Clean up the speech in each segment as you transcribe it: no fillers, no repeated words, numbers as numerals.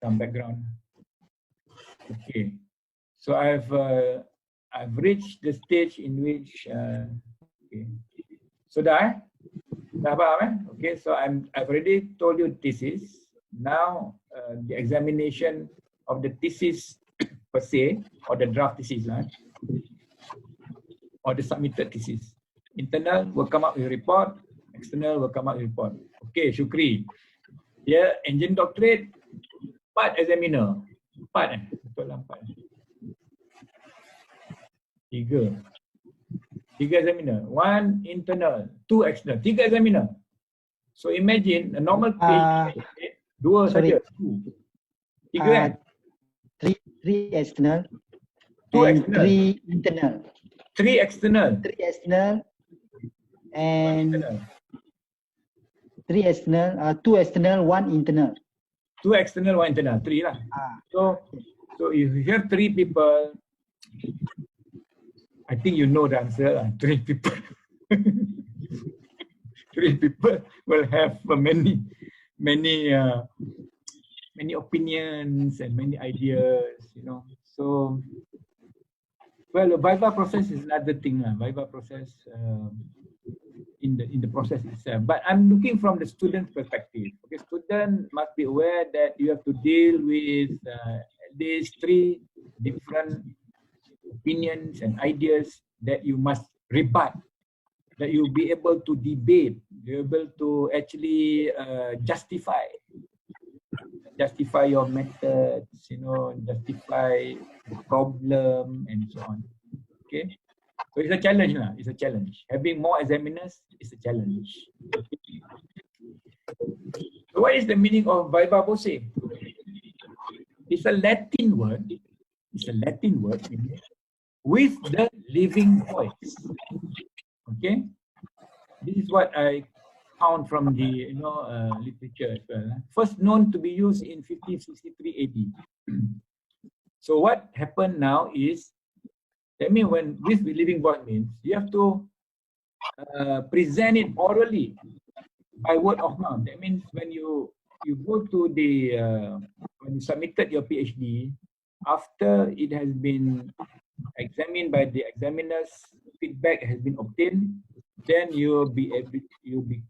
some background. Okay, so I've reached the stage in which okay. So dah faham eh? Okay, so I've already told you thesis. Now the examination of the thesis per se, or the draft thesis, or the submitted thesis. Internal will come up with a report, external will come up with a report. Okay, Shukri. Here, engine doctorate, 4 examiner. 4 betul lah 4. 3 examiner, 1 internal, 2 external, 3 examiner. So imagine a normal page, 2 saja. 3 kan? 3 external, 2 and external, 3 internal. 3 external, 3 external, and internal. 3 external, 2 external, 1 internal. 2 external, 1 internal, 3 lah. So if you have 3 people, I think you know the answer lah. 3 people. 3 people will have many opinions and many ideas, you know. So, well, the VIVA process is another thing lah. VIVA process in the process itself. But I'm looking from the student's perspective. Okay, student must be aware that you have to deal with these 3 different opinions and ideas that you must rebut, that you'll be able to debate, you're able to actually justify your methods, you know, justify the problem and so on. Okay, so it's a challenge lah. It's a challenge. Having more examiners is a challenge. Okay. So what is the meaning of VIVA-VOCE? It's a Latin word. It's a Latin word with the living voice. Okay, this is what I found from the literature as well. First known to be used in 1563 AD. So what happened now is, that means when this living voice means you have to present it orally by word of mouth. That means when you go to the when you submitted your PhD, after it has been examined by the examiners, feedback has been obtained, then you'll be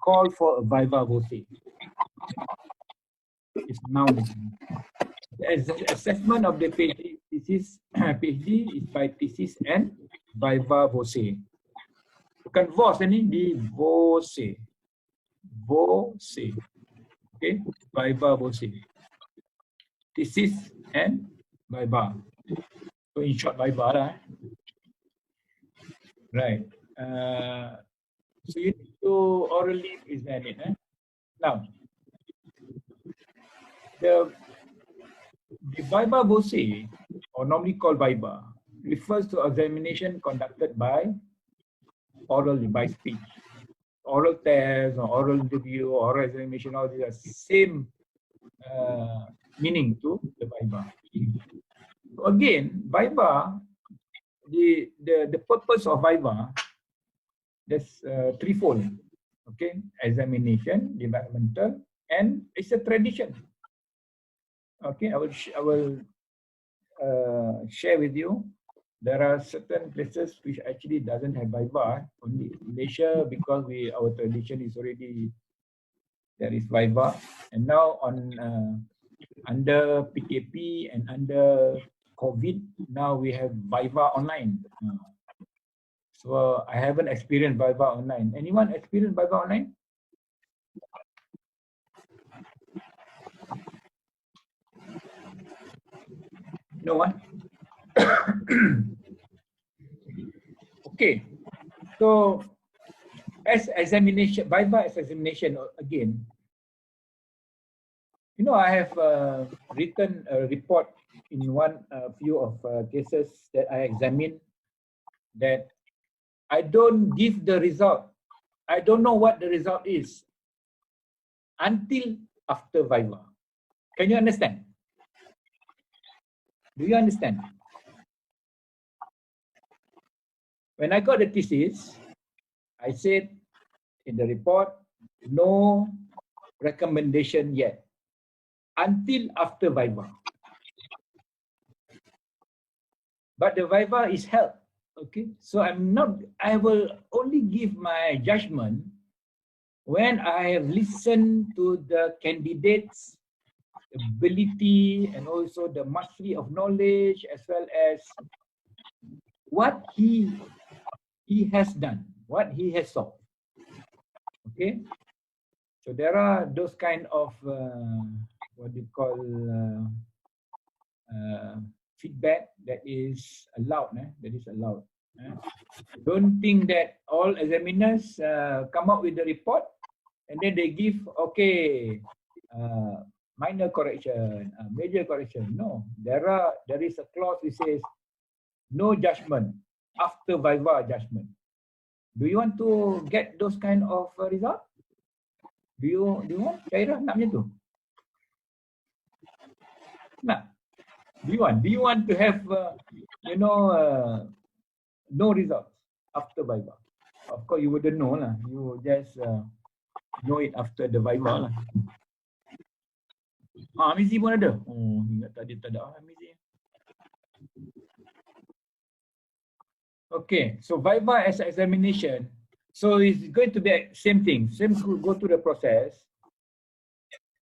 called for a VIVA-VOCE. It's now the assessment of the PhD thesis. PhD is by thesis and VIVA-VOCE. Bukan VOCE ni, di VOCE. VOCE. Okay, VIVA-VOCE. Thesis and VIVA. So in short, VIVA lah. Right. So you need to orally present it. Now, the VIVA-VOCE, or normally called VIVA, refers to examination conducted by orally, by speech. Oral test or oral interview, oral examination, all these are same meaning to the VIVA. So again, VIVA, the purpose of VIVA, there's threefold. Okay, examination, developmental, and it's a tradition. Okay, I will share with you. There are certain places which actually doesn't have VIVA. Only Malaysia, because our tradition is already there is VIVA, and now on under PKP and under COVID, now we have VIVA online. So I haven't experienced VIVA online. Anyone experienced VIVA online? No one? Okay. So as examination, VIVA as examination again, you know, I have written a report in few of cases that I examined, that I don't give the result. I don't know what the result is until after VIVA. Can you understand? Do you understand? When I got the thesis, I said in the report, no recommendation yet. until after VIVA. But the VIVA is held. Okay, so I will only give my judgment when I have listened to the candidates' ability and also the mastery of knowledge, as well as what he has done, what he has solved. Okay, so there are those kind of what you call feedback that is allowed. That is allowed. Don't think that all examiners come up with the report and then they give minor correction, major correction. No, there is a clause which says no judgment after VIVA judgment. Do you want to get those kind of result? Do you want? Khaira, nak macam tu? Nak? Do you want to have no results after VIVA? Of course, you wouldn't know lah. You just know it after the VIVA lah. Mizi pun ada. Oh, ingat tadi tak ada Mizi. Okay, so VIVA as an examination, so it's going to be same thing. Same go through the process,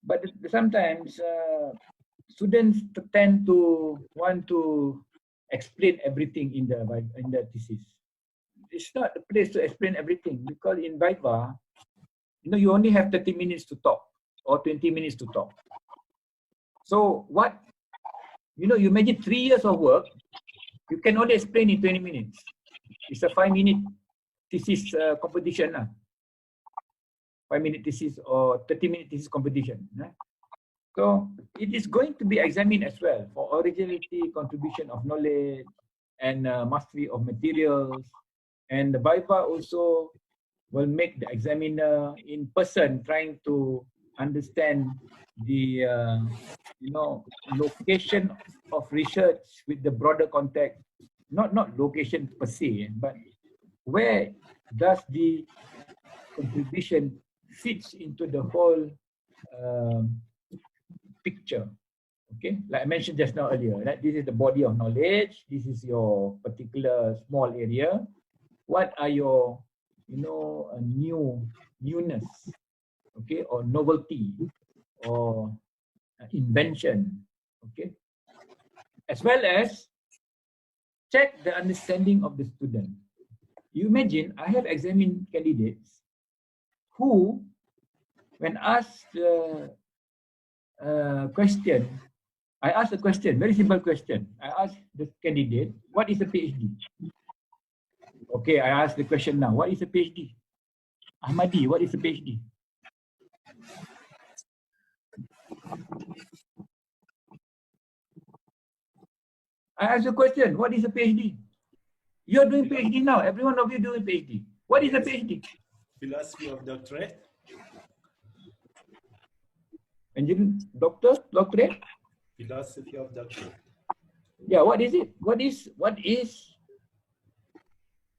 but sometimes students tend to want to explain everything in the thesis. It's not the place to explain everything, because in VIVA, you only have 30 minutes to talk or 20 minutes to talk. So what, you imagine 3 years of work, you can only explain in 20 minutes. It's a 5-minute thesis competition. 5-minute thesis or 30-minute thesis competition. So it is going to be examined as well for originality, contribution of knowledge, and mastery of materials. And the VIVA also will make the examiner in person trying to understand the location of research with the broader context. Not location per se, but where does the contribution fits into the whole picture. Okay, like I mentioned just now earlier, that this is the body of knowledge, this is your particular small area. What are your newness, okay, or novelty, or invention, okay, as well as check the understanding of the student. You imagine, I have examined candidates who, when asked question, I asked a question, very simple question. I asked the candidate, what is a PhD? Okay, I ask the question now, what is a PhD? Ahmadi, what is a PhD? I ask the question, what is a PhD? You're doing PhD now, every one of you doing PhD. What is a PhD? Philosophy of doctorate. Engineering, doctorate? Philosophy of doctorate. Yeah, what is it? What is,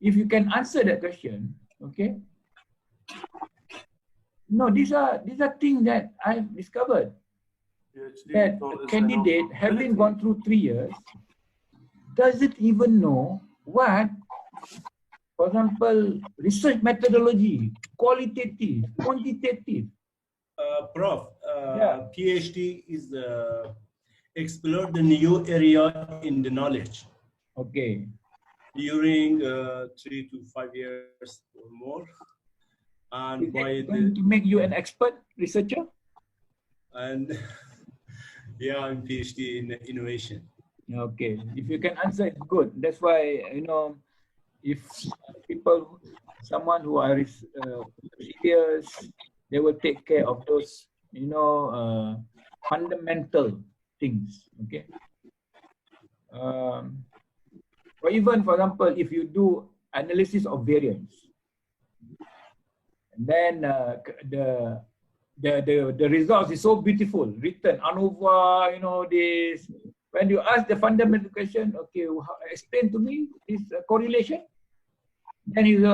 if you can answer that question, okay? No, these are things that I've discovered. That a candidate, having gone through 3 years, doesn't even know what, for example, research methodology, qualitative, quantitative. Prof, PhD is explore the new area in the knowledge. Okay. During 3 to 5 years or more. And is that going to make you an expert researcher? And yeah, I'm PhD in innovation. Okay, if you can answer, it's good. That's why, if someone who are serious, they will take care of those, fundamental things. Okay. Or even, for example, if you do analysis of variance, and then the results is so beautiful, written ANOVA, this. When you ask the fundamental question, okay, explain to me this correlation, then you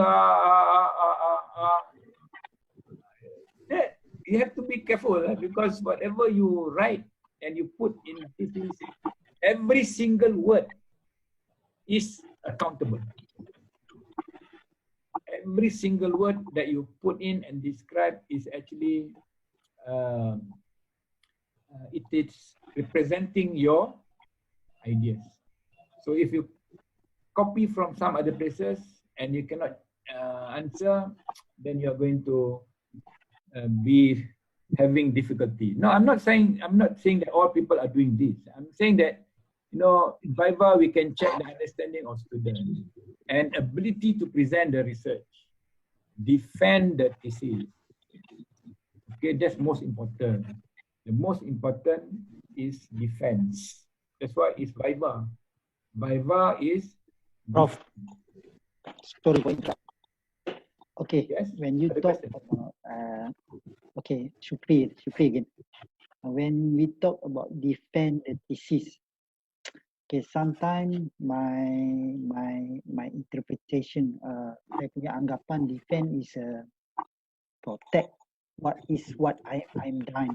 you have to be careful because whatever you write and you put in this is every single word is accountable. Every single word that you put in and describe is actually it is representing your ideas. So if you copy from some other places and you cannot answer, then you are going to be having difficulty. No, I'm not saying that all people are doing this. I'm saying that, you know, in VIVA we can check the understanding of students and ability to present the research, defend the thesis. Okay, that's most important. The most important is defense. That's why it's VIVA. VIVA is Prof. Sorry for interrupt. Okay, yes. when you Other talk question? about okay, Shukri again. When we talk about defend the thesis, okay, sometimes my interpretation, saya punya anggapan defend is protect what I'm done.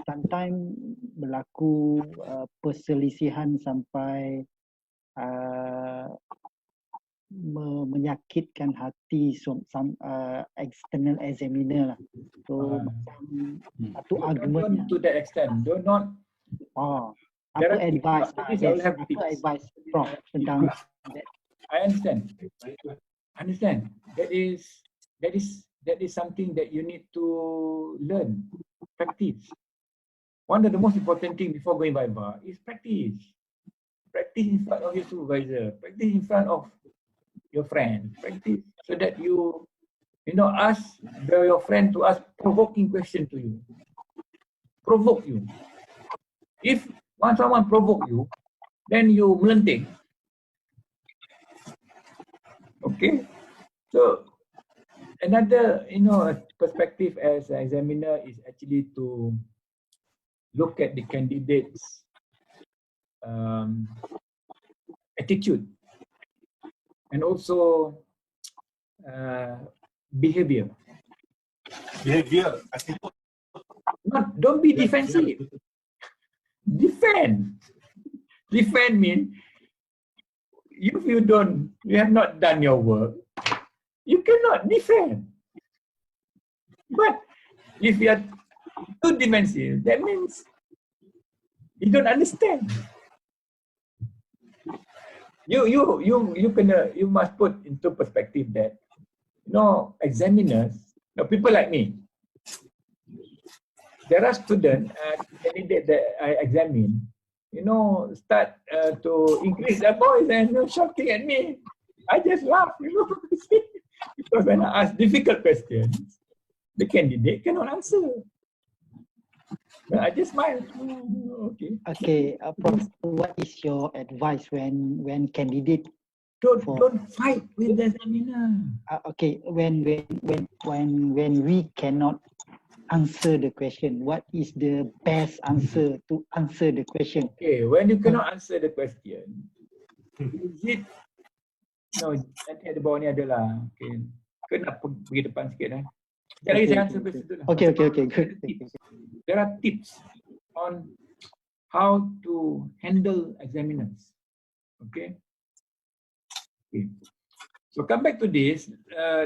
Sometimes berlaku perselisihan sampai menyakitkan hati some external examiner lah. So macam satu argument Don't to that extent. Do not. Aku advice aku advice Prof tentang that. I understand. That is something that you need to learn, practice. One of the most important things before going VIVA is practice. Practice in front of your supervisor. Practice in front of your friend. Practice so that you ask your friend to ask provoking question to you. Provoke you. If once someone provoke you, then you melenting. Okay. So another perspective as an examiner is actually to look at the candidate's attitude and also behavior. Don't be defensive. Defend means if you have not done your work, you cannot defend. But if you are too defensive, that means you don't understand. You must put into perspective that examiners, people like me, there are students, candidates that I examine, start to increase their voice and shouting at me. I just laugh, because when I ask difficult questions, the candidate cannot answer. I just smile. Okay. Okay, Prof, what is your advice when candidate don't fight with the examiner? Okay, when we cannot answer the question, what is the best answer to answer the question? Okay, when you cannot answer the question, is it nanti ada bawah ni adalah kena pergi depan sikit lah. Sekejap lagi saya answer question tu lah. Okay, good. There are tips on how to handle examiners. Okay. So come back to this.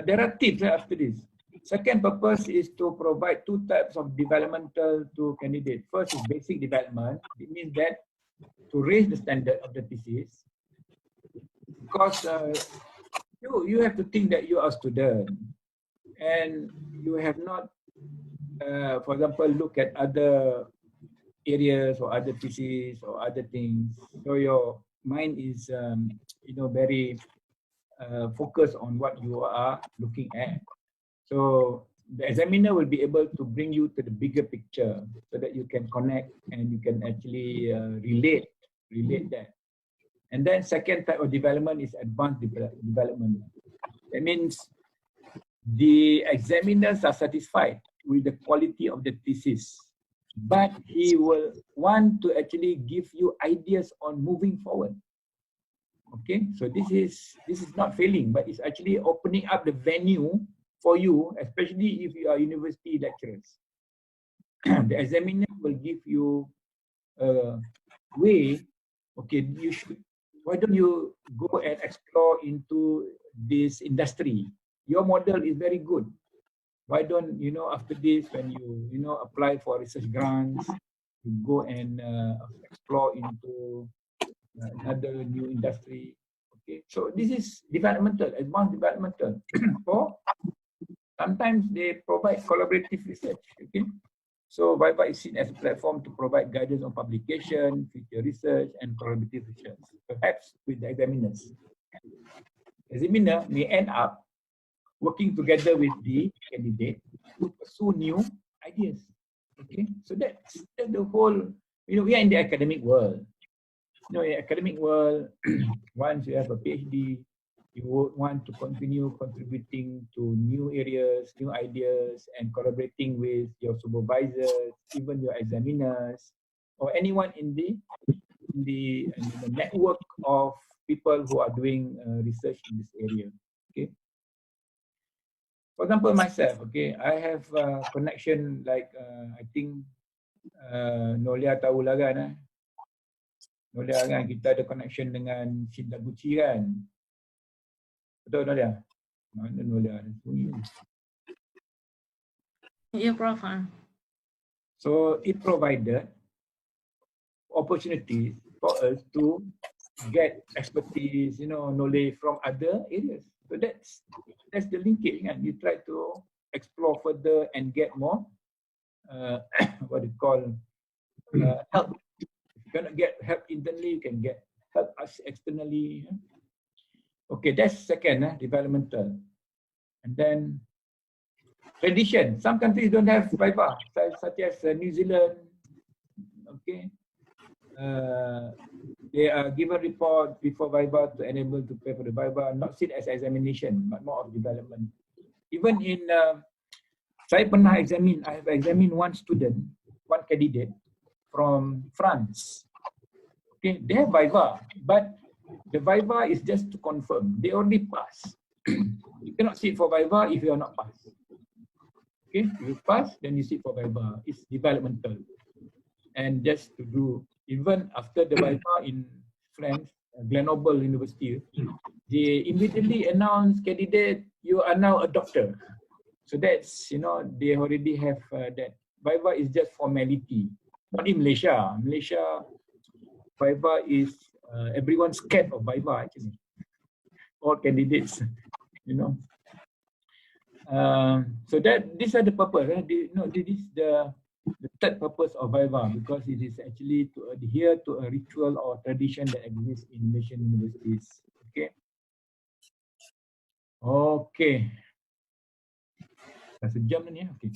There are tips after this. Second purpose is to provide two types of developmental to candidate. First is basic development. It means that to raise the standard of the thesis, because you have to think that you are a student and you have not, for example, look at other areas or other theses or other things. So your mind is, very focused on what you are looking at. So the examiner will be able to bring you to the bigger picture so that you can connect and you can actually relate that. And then second type of development is advanced development. That means the examiners are satisfied with the quality of the thesis, but he will want to actually give you ideas on moving forward. Okay, so this is not failing, but it's actually opening up the venue for you, especially if you are university lecturers. The examiner will give you way, okay, why don't you go and explore into this industry? Your model is very good. Why don't, after this, when you apply for research grants, you go and explore into another new industry. Okay, so this is developmental, advanced developmental. Or sometimes they provide collaborative research. Okay, so VIVA is seen as a platform to provide guidance on publication, future research, and collaborative research, perhaps with the examiners. Examiner may end up working together with the candidate to pursue new ideas. Okay, so that's the whole. We are in the academic world. In the academic world, once you have a PhD, you would want to continue contributing to new areas, new ideas, and collaborating with your supervisors, even your examiners, or anyone in the network of people who are doing research in this area. Okay. For example, myself, okay, I have a connection like I think Nolia tahu lah kan. Nolia kan, kita ada connection dengan Shindaguchi kan. Betul Nolia? Mana Nolia? Yeah, Prof. So it provided opportunities for us to get expertise, knowledge from other areas. So that's the linkage, kan? You try to explore further and get more, what you call, help. If you cannot get help internally, you can get help us externally. Okay, that's second, developmental. And then tradition. Some countries don't have VIVA, such as New Zealand. Okay. They are given report before VIVA to enable to prepare for the VIVA, not seen as examination, but more of development. Even in, I have examined one student, one candidate from France. Okay, they have VIVA, but the VIVA is just to confirm. They already pass. You cannot sit for VIVA if you are not passed. Okay, if you pass, then you sit for VIVA. It's developmental. And just to do, even after the VIVA in France, Grenoble University, they immediately announced, candidate, you are now a doctor. So that's, they already have that. VIVA is just formality. Not in Malaysia. Malaysia, VIVA is, everyone's scared of VIVA actually. All candidates, So these are the purpose. This is the third purpose of VIVA, because it is actually to adhere to a ritual or tradition that exists in Malaysian universities. Okay. Okay. That's a German, yeah. Okay.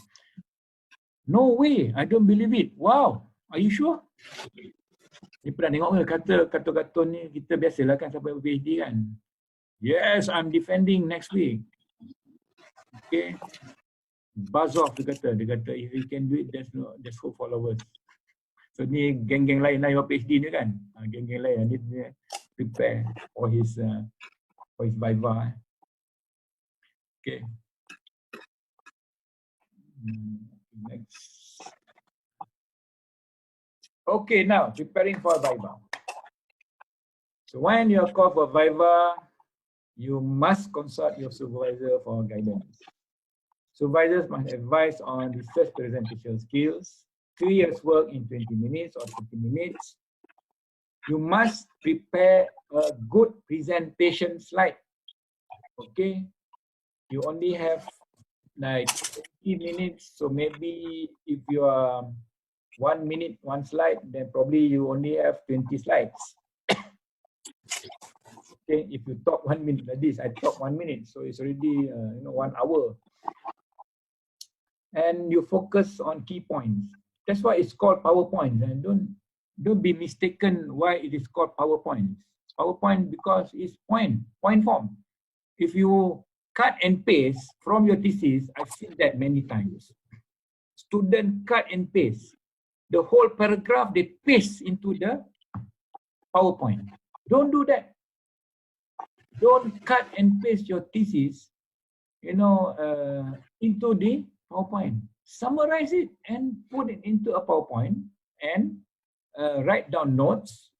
No way, I don't believe it. Wow, are you sure? Ni pernah tengok ke kartun ni, kita biasalah kan sampai PhD kan. Yes, I'm defending next week. Okay. Buzz off, dia kata if he can do it, there's hope for followers. So ni geng-geng lain lah yang PhD ni kan, geng-geng lain ni prepare for his VIVA. Okay. Next. Okay, now preparing for VIVA. So when you are called for VIVA, you must consult your supervisor for guidance. Supervisors must advise on research presentation skills, 3 years work in 20 minutes or 30 minutes. You must prepare a good presentation slide. Okay, you only have like 20 minutes, so maybe if you are 1 minute, one slide, then probably you only have 20 slides. Okay, if you talk 1 minute like this, I talk 1 minute, so it's already 1 hour. And you focus on key points. That's why it's called PowerPoint. And don't be mistaken why it is called PowerPoint. PowerPoint because it's point form. If you cut and paste from your thesis, I've seen that many times. Student cut and paste. The whole paragraph they paste into the PowerPoint. Don't do that. Don't cut and paste your thesis, into the PowerPoint. Summarize it and put it into a PowerPoint and write down notes,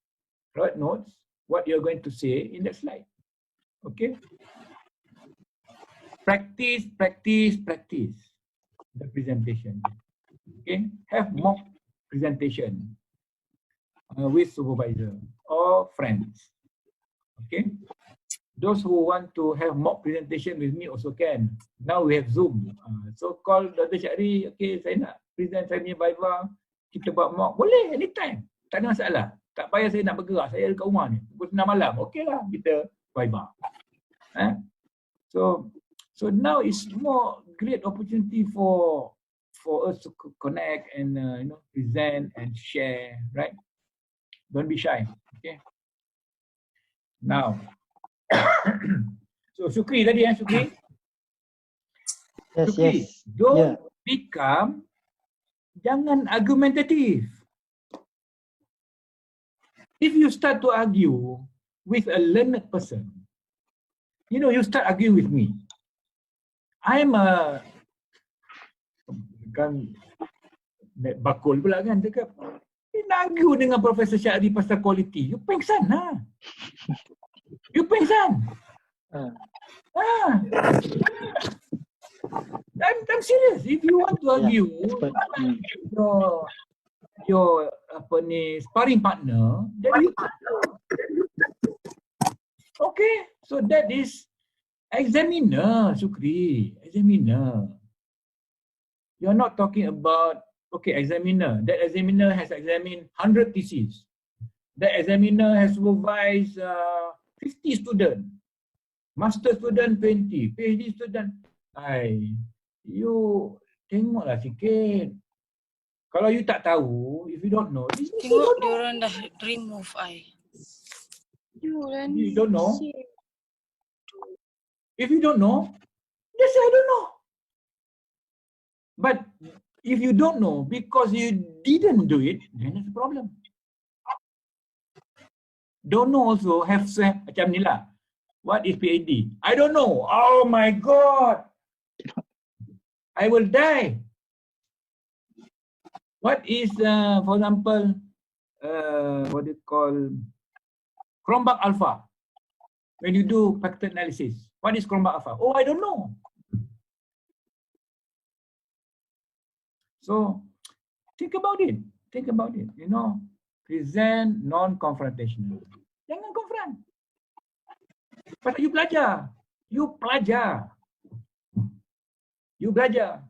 what you're going to say in the slide. Okay? Practice the presentation. Okay? Have mock presentation with supervisor or friends. Okay? Those who want to have mock presentation with me also can. Now we have Zoom. So call Dr. Syahri, okay, saya nak present saya punya Viva, kita buat mock. Boleh, anytime. Tak ada masalah. Tak payah saya nak bergerak. Saya dekat rumah ni. Pukul 6 malam. Okey lah, kita Viva. So now it's more great opportunity for us to connect and present and share, right? Don't be shy. Okay. Now, so Syukri tadi Syukri. Yes, Syukri, yes. don't become, jangan argumentative. If you start to argue with a learned person, you start arguing with me. I'm a kan bakul pula kan cakap. Nak argue dengan Profesor Syahri pasal quality, you pengsan lah. You pengsan. I'm serious. If you want to argue, your sparring partner, then you okay. So that is examiner, Syukri. Examiner. You're not talking about examiner. That examiner has examined 100 theses. That examiner has supervised 50 students. Master student 20, PhD student. You tengoklah sikit. Kalau you tak tahu, if you don't know, tengok diorang dah remove you don't know. If you don't know, just say I don't know. But if you don't know because you didn't do it, then it's a problem. Don't know also have macam ni lah. What is PhD? I don't know. Oh my God. I will die. What is, for example, what they call Cronbach alpha? When you do factor analysis, what is Cronbach alpha? Oh, I don't know. So think about it. Think about it. Present non-confrontational. Jangan confront. Pasal you belajar. You pelajar. You belajar.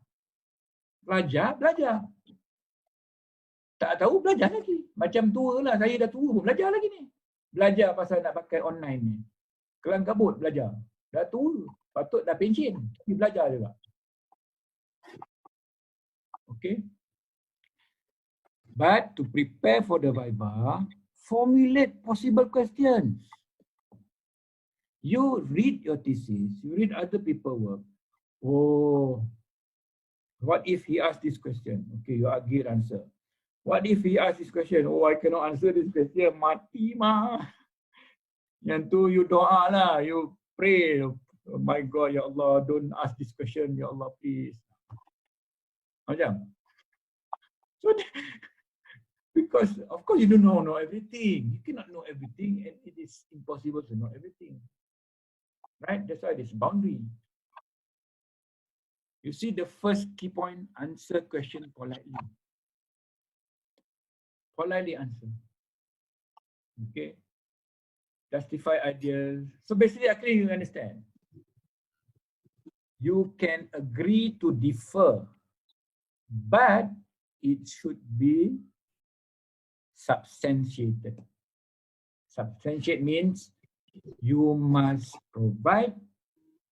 Belajar. Tak tahu, belajar lagi. Macam tua lah. Saya dah tua pun belajar lagi ni. Belajar pasal nak pakai online ni. Kelang kabut belajar. Dah tua. Patut dah pension. Tapi belajar juga. Okay. But to prepare for the Viva, formulate possible questions. You read your thesis, you read other people's work. Oh, what if he asked this question? Okay, you argue answer. What if he asked this question? Oh, I cannot answer this question. Mati mah. Yang tu you doa lah, you pray. Oh my God, Ya Allah, don't ask this question. Ya Allah, please. Macam. So, because of course you don't know everything. You cannot know everything, and it is impossible to know everything. Right? That's why there's boundary. You see the first key point, answer question politely. Politely answer. Okay. Justify ideas. So basically, actually you understand. You can agree to differ, but it should be substantiated. Substantiate means you must provide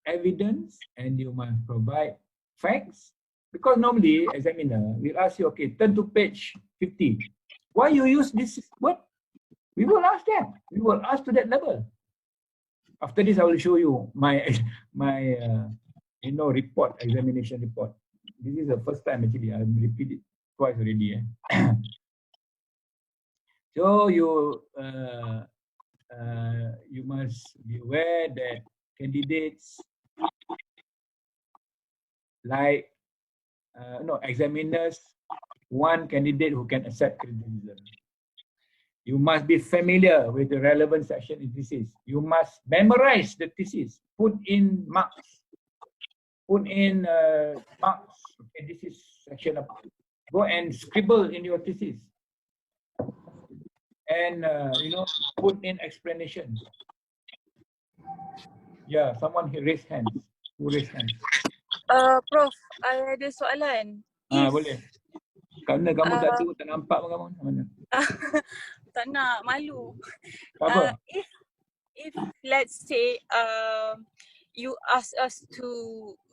evidence and you must provide facts. Because normally, examiner will ask you, okay, turn to page 50. Why you use this word? We will ask that. We will ask to that level. After this, I will show you my report, examination report. This is the first time actually. I repeated it twice already. So you must be aware that candidates examiners want candidate who can accept criticism. You must be familiar with the relevant section in thesis. You must memorize the thesis. Put in marks. Put in marks. Okay, this is section of. Go and scribble in your thesis. And put in explanation. Yeah, someone raise hands. Who raise hands? Prof, I ada soalan. Boleh. Kerana kamu tak tahu, tak nampak pun kamu. Mana? Tak nak, malu. Apa? If let's say you ask us to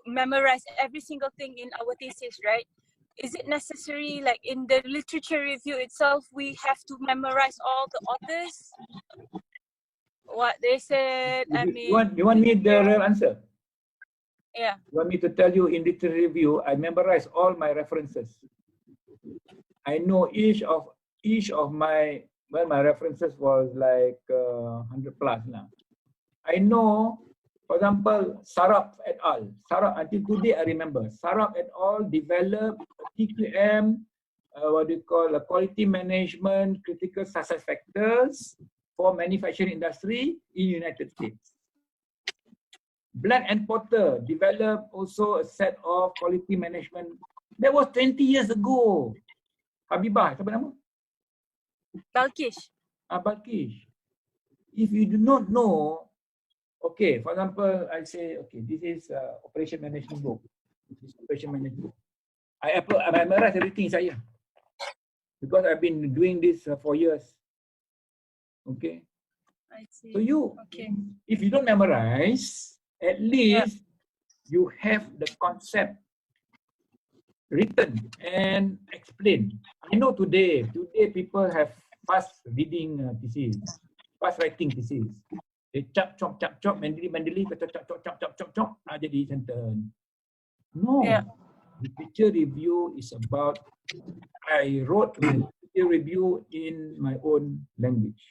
memorize every single thing in our thesis, right? Is it necessary, like in the literature review itself, we have to memorize all the authors? What they said, You want me the real answer? Yeah. You want me to tell you in literature review, I memorize all my references. I know each of my, well, my references was like 100 plus now. I know, for example, Saraf et al. Saraf, until today I remember. Saraf et al. Developed a TQM, what do you call, a quality management critical success factors for manufacturing industry in United States. Black and Porter developed also a set of quality management. That was 20 years ago. Habibah, siapa nama? Balkish. Balkish. If you do not know, okay, for example, I say, okay, this is operation management book. This is operation management book. I memorize everything saya. Because I've been doing this for years. Okay. I see. So okay. If you don't memorize, at least you have the concept written and explained. I know today people have fast reading thesis, fast writing thesis. They chop, mandili, chop, jadi sentence. No, literature review is about, I wrote a literature review in my own language.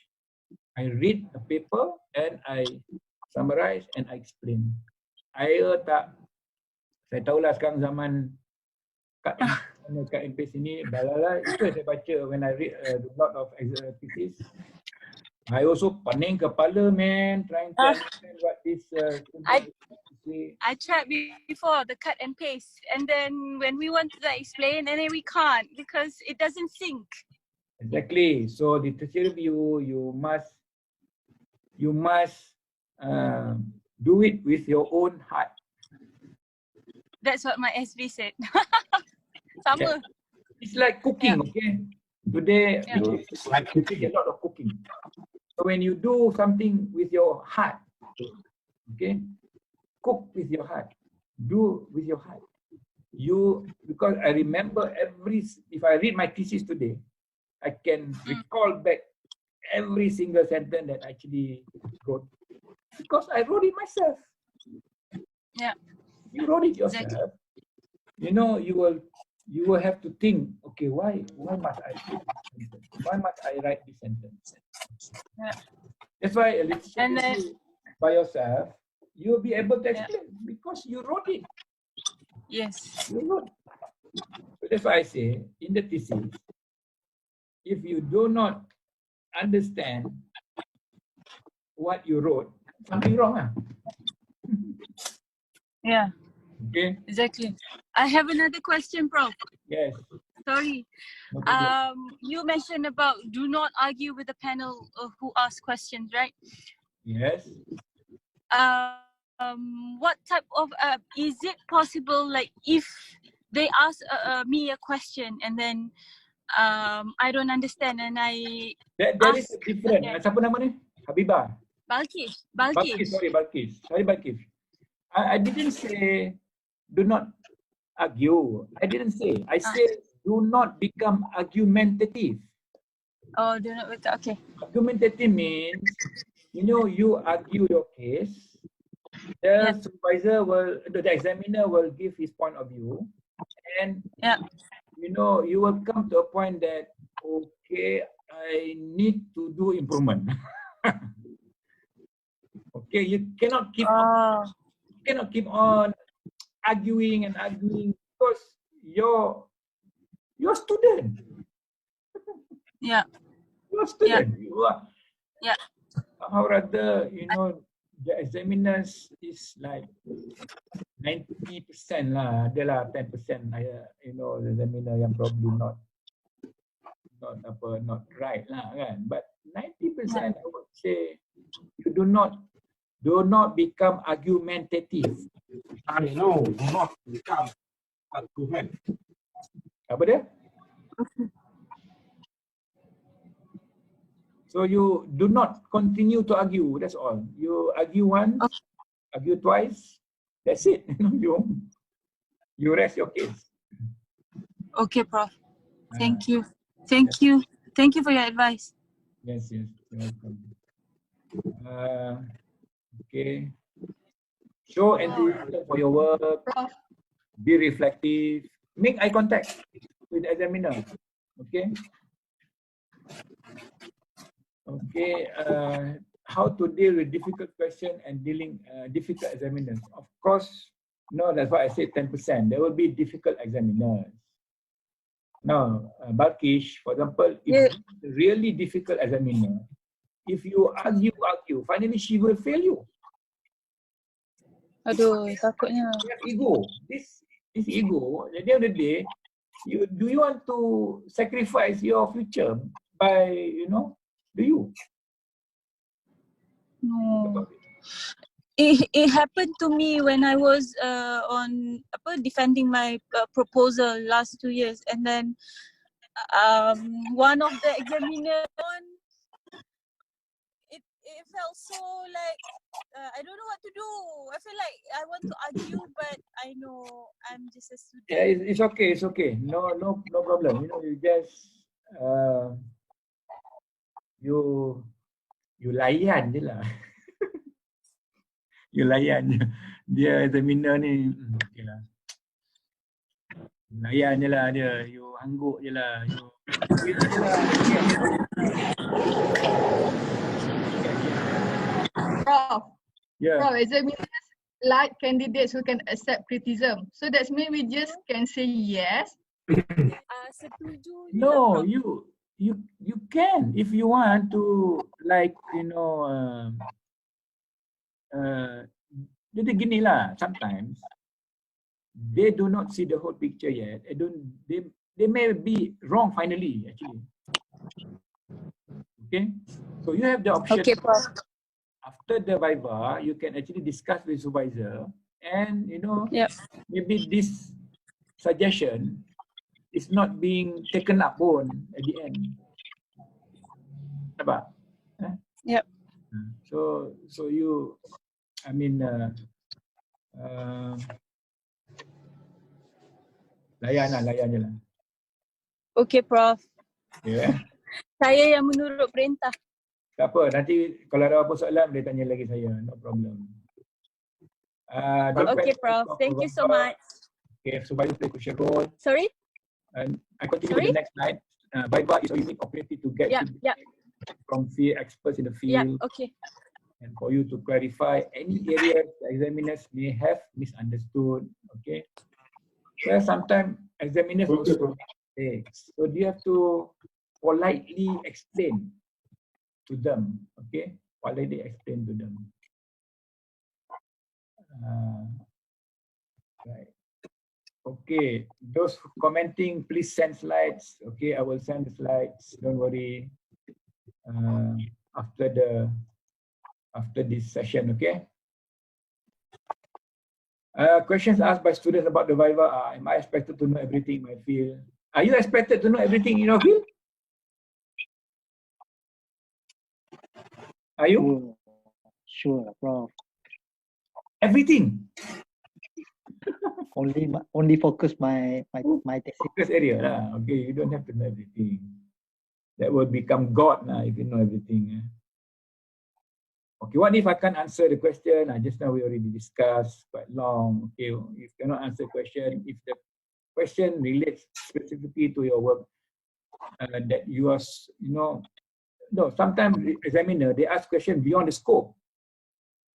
I read the paper and I summarize and I explain. Saya tahulah sekarang zaman cut and paste ini, balala, itu yang saya baca when I read a lot of thesis. I also pening kepala, man, trying to understand what this I tried before the cut and paste, and then when we want to explain, and then we can't because it doesn't sync. Exactly. So the literature review, you must do it with your own heart. That's what my SB said. Sama. It's like cooking, okay? Today, it's like cooking, a lot of cooking. So when you do something with your heart, okay? Cook with your heart. Do with your heart. Because I remember if I read my thesis today, I can recall back every single sentence that I actually wrote. Because I wrote it myself. Yeah. You wrote it yourself. Exactly. You know, you will have to think, okay, why must I write this sentence? Why must I write this sentence? Yeah. That's why by yourself, you'll be able to explain because you wrote it. Yes. You wrote. So that's why I say in the thesis, if you do not understand what you wrote, something wrong. Yeah. Okay. Exactly. I have another question, Prof. Yes. Sorry. No you mentioned about do not argue with the panel who ask questions, right? Yes. What type of is it possible, like if they ask me a question and then I don't understand and I there is a different. Siapa nama ni? Habibah. Balkish. Sorry, Balkish. I didn't say do not argue. I didn't say. I said do not become argumentative. Oh, do not. Okay. Argumentative means, you argue your case. The supervisor the examiner will give his point of view, and you will come to a point that, okay, I need to do improvement. Okay, you cannot keep on arguing because you're student. Yeah. You're a student. You are, Yeah. how rather, the examiners is like 90% lah, ada lah 10%, the examiner yang probably not right lah kan. But 90% I would say you do not become argumentative. I know, do not become argument. Apa dia? So you do not continue to argue. That's all. You argue once, argue twice. That's it. You rest your case. Okay, Prof. Thank you. Thank you. Thank you for your advice. Yes. You're welcome. Okay. Show enthusiasm for your work. Prof. Be reflective. Make eye contact with the examiner. Okay. Okay. How to deal with difficult question and dealing difficult examiners. Of course, no, that's why I said 10%. There will be difficult examiners. Now, Balkish, for example, if really difficult examiner, if you argue, finally she will fail you. Aduh, takutnya. Ego. This ego, at the end of the day, do you want to sacrifice your future by, do you? No. It happened to me when I was on defending my proposal last 2 years, and then one of the examiners, it felt so like I don't know what to do. I feel like I want to argue, but I know I'm just a student. Yeah, it's okay. It's okay. No problem. You just you layan je lah. You layan je. Dia examiner ni, okay lah. Layan je lah dia. You angguk je lah. You je lah. Prof. Yeah. Prof, examiners like candidates who can accept criticism. So that's mean we just can say yes. Setuju. No, you can if you want to, like, jadi gini lah, sometimes they do not see the whole picture yet. They may be wrong finally, actually. Okay, so you have the option. Okay, Prof. After the VIVA, you can actually discuss with supervisor, and maybe this suggestion is not being taken up pun at the end. Nampak? Yep. So you, I mean, layan je lah. Okay, Prof. Yeah. Saya yang menurut perintah. Tak apa, nanti kalau ada apa soalan boleh tanya lagi saya, no problem. Okay, Prof. Thank you so much. Okay, so VIVA play crucial role. Sorry? And I continue with the next slide. VIVA is a unique opportunity to get from field experts in the field. Yeah, okay. And for you to clarify any areas the examiners may have misunderstood. Okay. Well, sometimes examiners also make mistakes. So you have to politely explain to them. Okay. Politely explain to them. Right. Okay. Those commenting, please send slides. Okay, I will send the slides. Don't worry. After this session, okay? Questions asked by students about the VIVA are, am I expected to know everything in my field? Are you expected to know everything in your field? Are you? Sure, Prof. Everything? Only focus my thesis. Focus area lah. Okay, you don't have to know everything. That will become God now if you know everything. Okay, what if I can't answer the question? Just now we already discussed quite long. Okay, if you cannot answer the question, if the question relates specifically to your work, that you are, no, sometimes the examiner, they ask questions beyond the scope.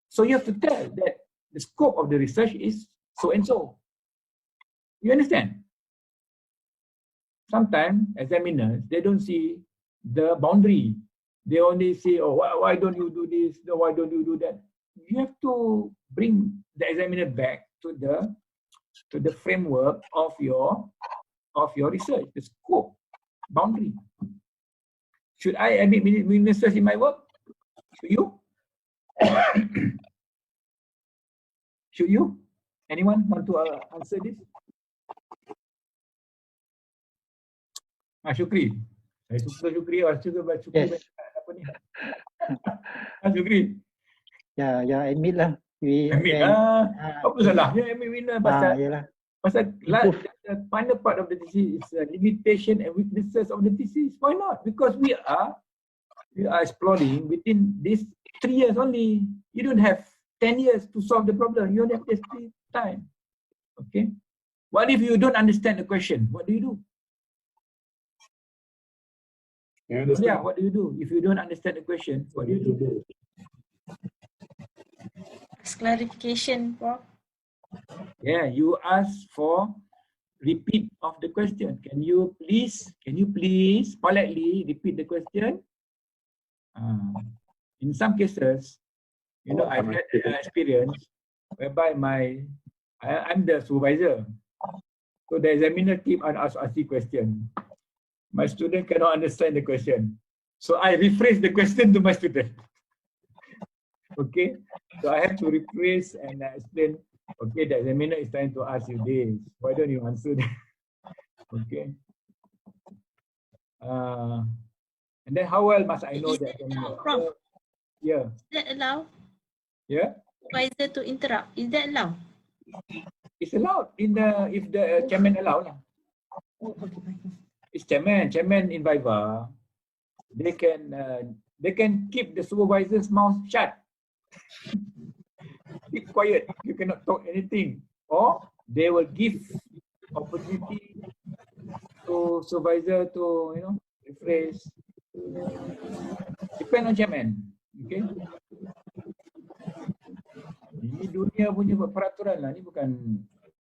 So you have to tell that the scope of the research is so and so. You understand? Sometimes examiners, they don't see the boundary. They only say, oh, why don't you do this? No, why don't you do that? You have to bring the examiner back to the framework of your research, the scope, boundary. Should I admit weaknesses in my work? Should you? Should you? Anyone want to answer this? Syukri. Saya suka Syukri. Syukri Yes. apa ni? Syukri. Ya, admit lah. Admit lah. Apa salahnya admit winner Yalah. pasal the final part of the thesis is limitation and weaknesses of the thesis. Why not? Because we are exploring within these 3 years only. You don't have 10 years to solve the problem. You only have this time. Okay. What if you don't understand the question? What do you do? Yeah, what do you do? If you don't understand the question, what do you do? Ask clarification, Prof. Yeah, you ask for repeat of the question. Can you please politely repeat the question? In some cases, you know, I've had an experience whereby I'm the supervisor. So the examiner keep on asking question. My student cannot understand the question. So I rephrase the question to my student. Okay, so I have to rephrase and explain, okay, the examiner is trying to ask you this. Why don't you answer that? Okay. And then how well must I know that? Prof? Yeah. Is that allowed? Yeah. Supervisor to interrupt. Is that allowed? It's allowed if the chairman allow lah. It's chairman in VIVA. They can keep the supervisor's mouth shut. Keep quiet. You cannot talk anything. Or they will give opportunity to supervisor to rephrase. Depend on chairman. Okay. Ini dunia punya peraturan lah. Ini bukan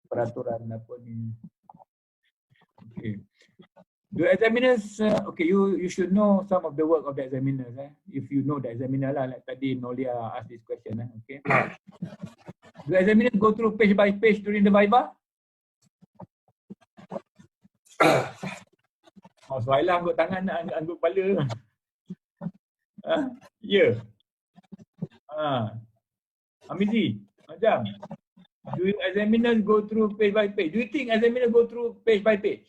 peraturan apa ni. Okay. The examiners, okay, you should know some of the work of the examiners. If you know the examiner lah, like tadi Nolia asked this question. Okay. The examiners go through page by page during the VIVA? Oh, Suhailah anggut tangan, anggut kepala. Ya. Amizi, macam. Do examiners go through page by page? Do you think examiners go through page by page?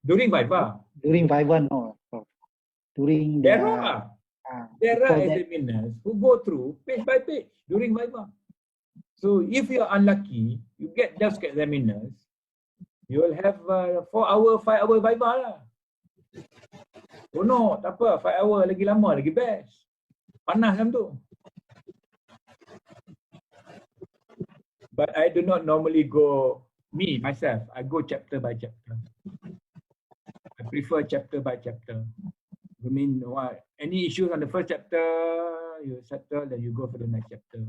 During VIVA? During VIVA, no. During the... There are examiners who go through page by page during VIVA. So if you are unlucky, you get just examiners, you will have 4-hour, 5-hour VIVA lah. Oh no, tak apa, 5 hour lagi lama, lagi best. Panas macam tu. But I do not normally go, myself, I go chapter by chapter. I prefer chapter by chapter. I mean, any issues on the first chapter, you settle, then you go for the next chapter.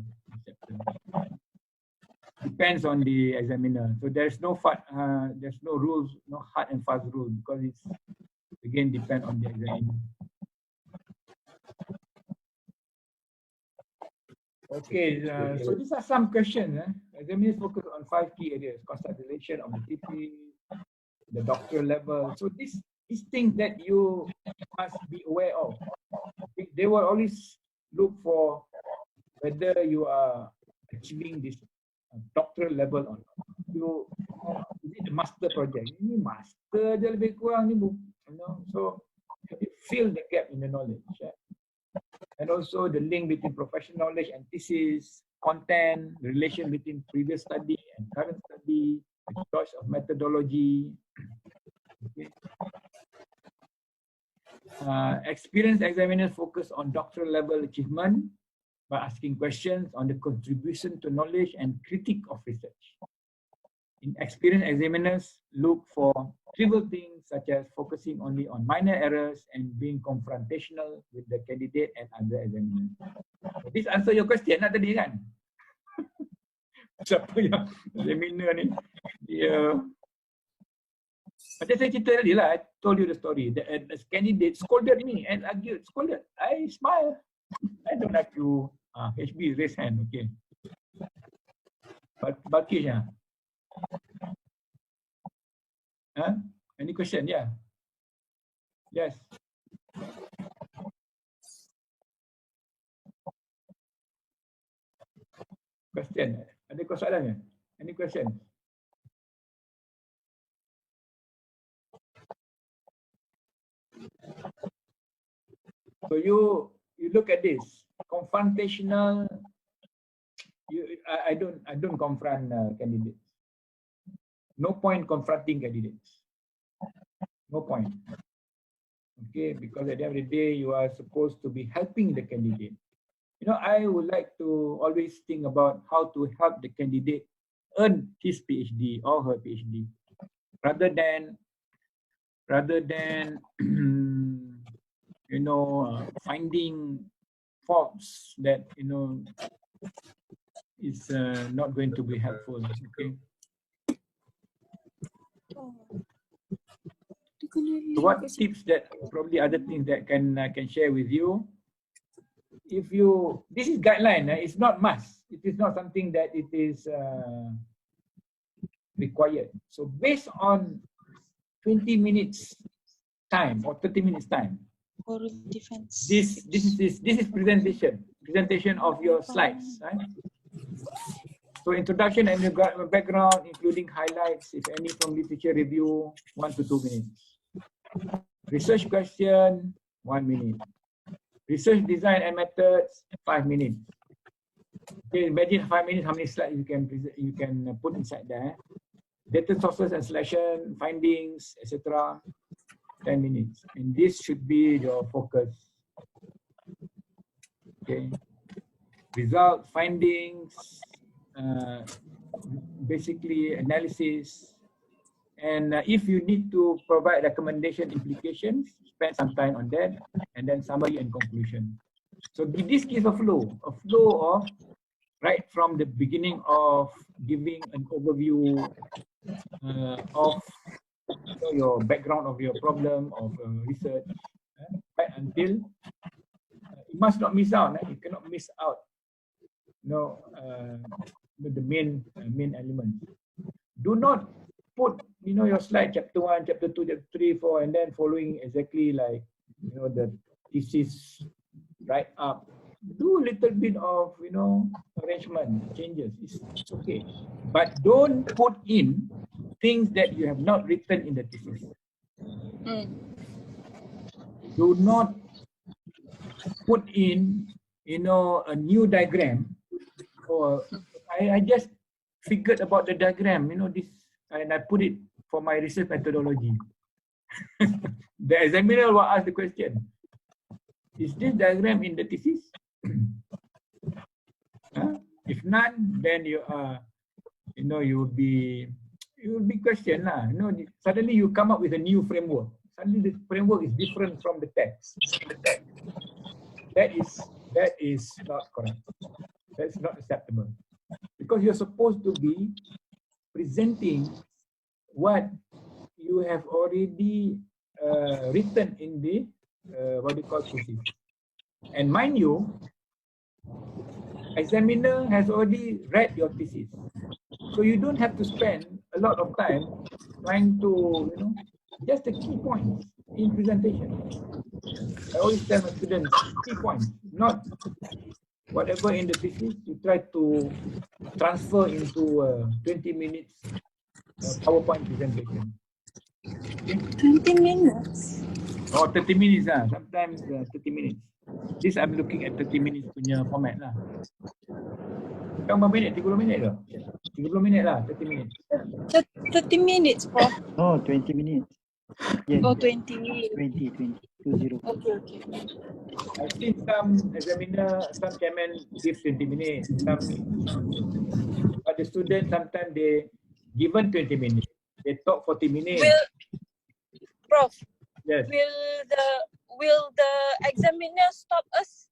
Depends on the examiner. So there's no rules, no hard and fast rules, because it's again depend on the examiner. Okay, so these are some questions. Examiners focus on 5 key areas: consolidation of the thesis, the doctoral level. So these things that you must be aware of. They will always look for whether you are achieving this doctoral level or not. Is it the master project? Ini master je lebih kurang ni, So you fill the gap in the knowledge. And also the link between professional knowledge and thesis, content, the relation between previous study and current study, the choice of methodology. Okay. Experienced examiners focus on doctoral level achievement by asking questions on the contribution to knowledge and critique of research. Inexperienced examiners look for trivial things such as focusing only on minor errors and being confrontational with the candidate and other examiners. So this answer your question lah tadi kan? Siapa yang examiner ni, dia macam saya cerita tadi lah, I told you the story. The candidate scolded me and argued, scolded. I smile. I don't like you. HB raise hand, okay. Balkish, any question? Yeah. Yes. Question. Ada soalan? Any question? So you look at this confrontational. I don't confront candidates. No point confronting candidates. No point. Okay, because at the end of the day, you are supposed to be helping the candidate. You know, I would like to always think about how to help the candidate earn his PhD or her PhD, rather than you know, finding faults that, you know, is not going to be helpful. Okay. So what tips that probably other things that I can share with you? If you, this is guideline, it's not must. It is not something that it is required. So based on 20 minutes time or 30 minutes time, Oral defense. this is presentation of your slides, right? So introduction and background, including highlights, if any, from literature review, 1 to 2 minutes. Research question, 1 minute. Research design and methods, 5 minutes. Okay, imagine 5 minutes, how many slides you can put inside there. Data sources and selection, findings, etc. 10 minutes. And this should be your focus. Okay. Result, findings, basically analysis. And if you need to provide recommendation implications, spend some time on that, and then summary and conclusion. So this gives a flow of right from the beginning of giving an overview of your background of your problem of research, right until you must not miss out. You cannot miss out. The main element. Do not put your slide chapter 1, chapter 2, chapter 3, 4, and then following exactly like the thesis right up. Do a little bit of arrangement changes. It's okay, but don't put in things that you have not written in the thesis. Do not put in a new diagram, or I just figured about the diagram, this, and I put it for my research methodology. The examiner will ask the question, is this diagram in the thesis? If none, then you are, you will be questioned. Suddenly you come up with a new framework. Suddenly the framework is different from the text. That is not correct. That's not acceptable. Because you're supposed to be presenting what you have already written in the what we call thesis. And mind you, examiner has already read your thesis, so you don't have to spend a lot of time trying to just the key points in presentation. I always tell my students key points, not whatever in the thesis you try to transfer into a 20 minutes PowerPoint presentation. 20 minutes? Or 30 minutes lah, sometimes 30 minutes. This I'm looking at 30 minutes punya format lah. Sekarang berapa minit? 30 minit ke? 30 minit lah, 30 minutes. 30 minutes, Prof. Oh, 20 minutes. Yes. Oh, 20 minutes. 20. Okay. I've seen some examiner, some chairman give 20 minutes. Some, but the students sometimes they given 20 minutes. They talk 40 minutes. Prof, yes. Will the examiner stop us?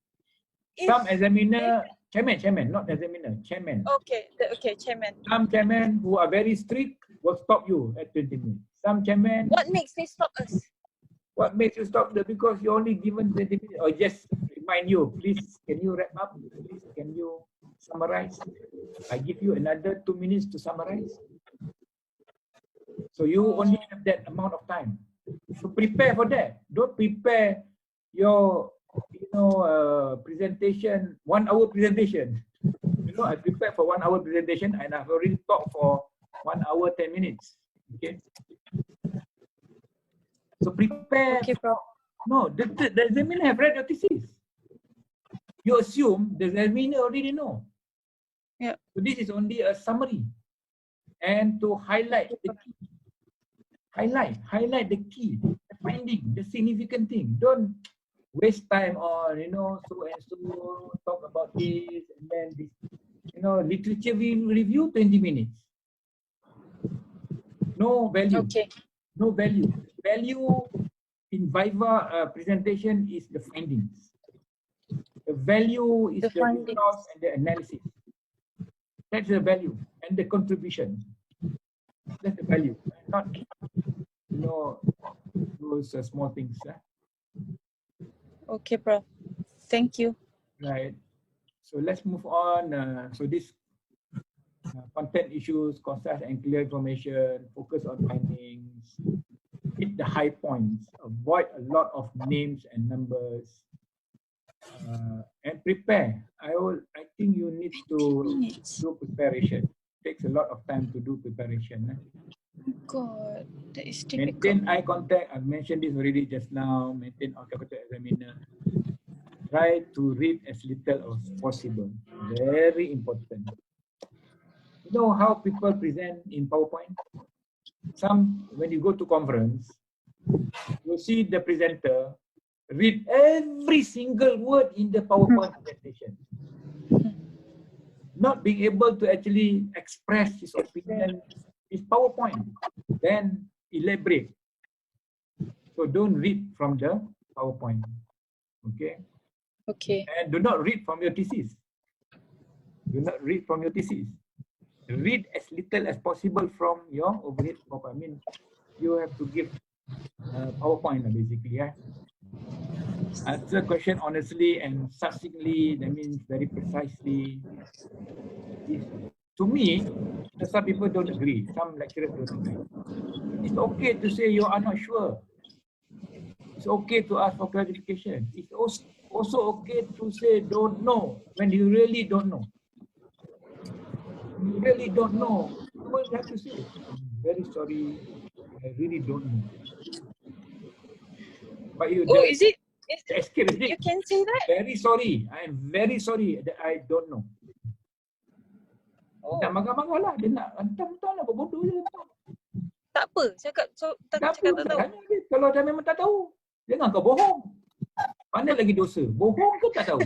Some examiner Chairman, not examiner, chairman. Okay, okay, chairman. Some chairman who are very strict will stop you at 20 minutes. Some chairman, What makes they stop us? what makes you stop them? Because you're only given 20 minutes. Or just remind you, please, can you wrap up? Please, can you summarize? I give you another 2 minutes to summarize. So you only have that amount of time. So prepare for that. Don't prepare your, presentation, 1 hour presentation. I prepared for 1 hour presentation and I've already talked for 1 hour, 10 minutes. Okay. So prepare. Okay, bro. No, the examiner have read your thesis. You assume the examiner already know. Yeah. So this is only a summary. And to highlight the key. Highlight the key, the finding, the significant thing. Don't waste time on, so and so, talk about this and then this. Literature review, 20 minutes. No value. Okay. No value. Value in VIVA presentation is the findings. The value is the results and the analysis. That's the value and the contribution. That's the value. Not, those small things. Okay, bro. Thank you. Right. So let's move on. So this content issues, concise and clear information, focus on findings, hit the high points, avoid a lot of names and numbers, and prepare. I think you need to do preparation. It takes a lot of time to do preparation. God, that is difficult. Maintain eye contact. I mentioned this already just now. Maintain eye contact examiner. Try to read as little as possible. Very important. You know how people present in PowerPoint? When you go to conference, you see the presenter read every single word in the PowerPoint presentation. Not being able to actually express his opinion, his PowerPoint, then elaborate. So don't read from the PowerPoint. Okay? Okay. And do not read from your thesis. Do not read from your thesis. Read as little as possible from your overhead PowerPoint. I mean, you have to give PowerPoint basically. Answer question honestly and succinctly. That means very precisely. To me, some people don't agree. Some lecturers don't agree. It's okay to say you are not sure. It's okay to ask for clarification. It's also okay to say don't know when you really don't know. You really don't know. What you have to say? I'm very sorry. I really don't know. But you is it? You can say that? Very sorry. I am very sorry that I don't know. Oh. Nak marah-marah lah. Dia nak hantam-hantam lah. Bodoh je. Tak apa. Cakap tak tahu. Kalau dia memang tak tahu, jangan kau bohong. Mana lagi dosa? Bohong ke tak tahu?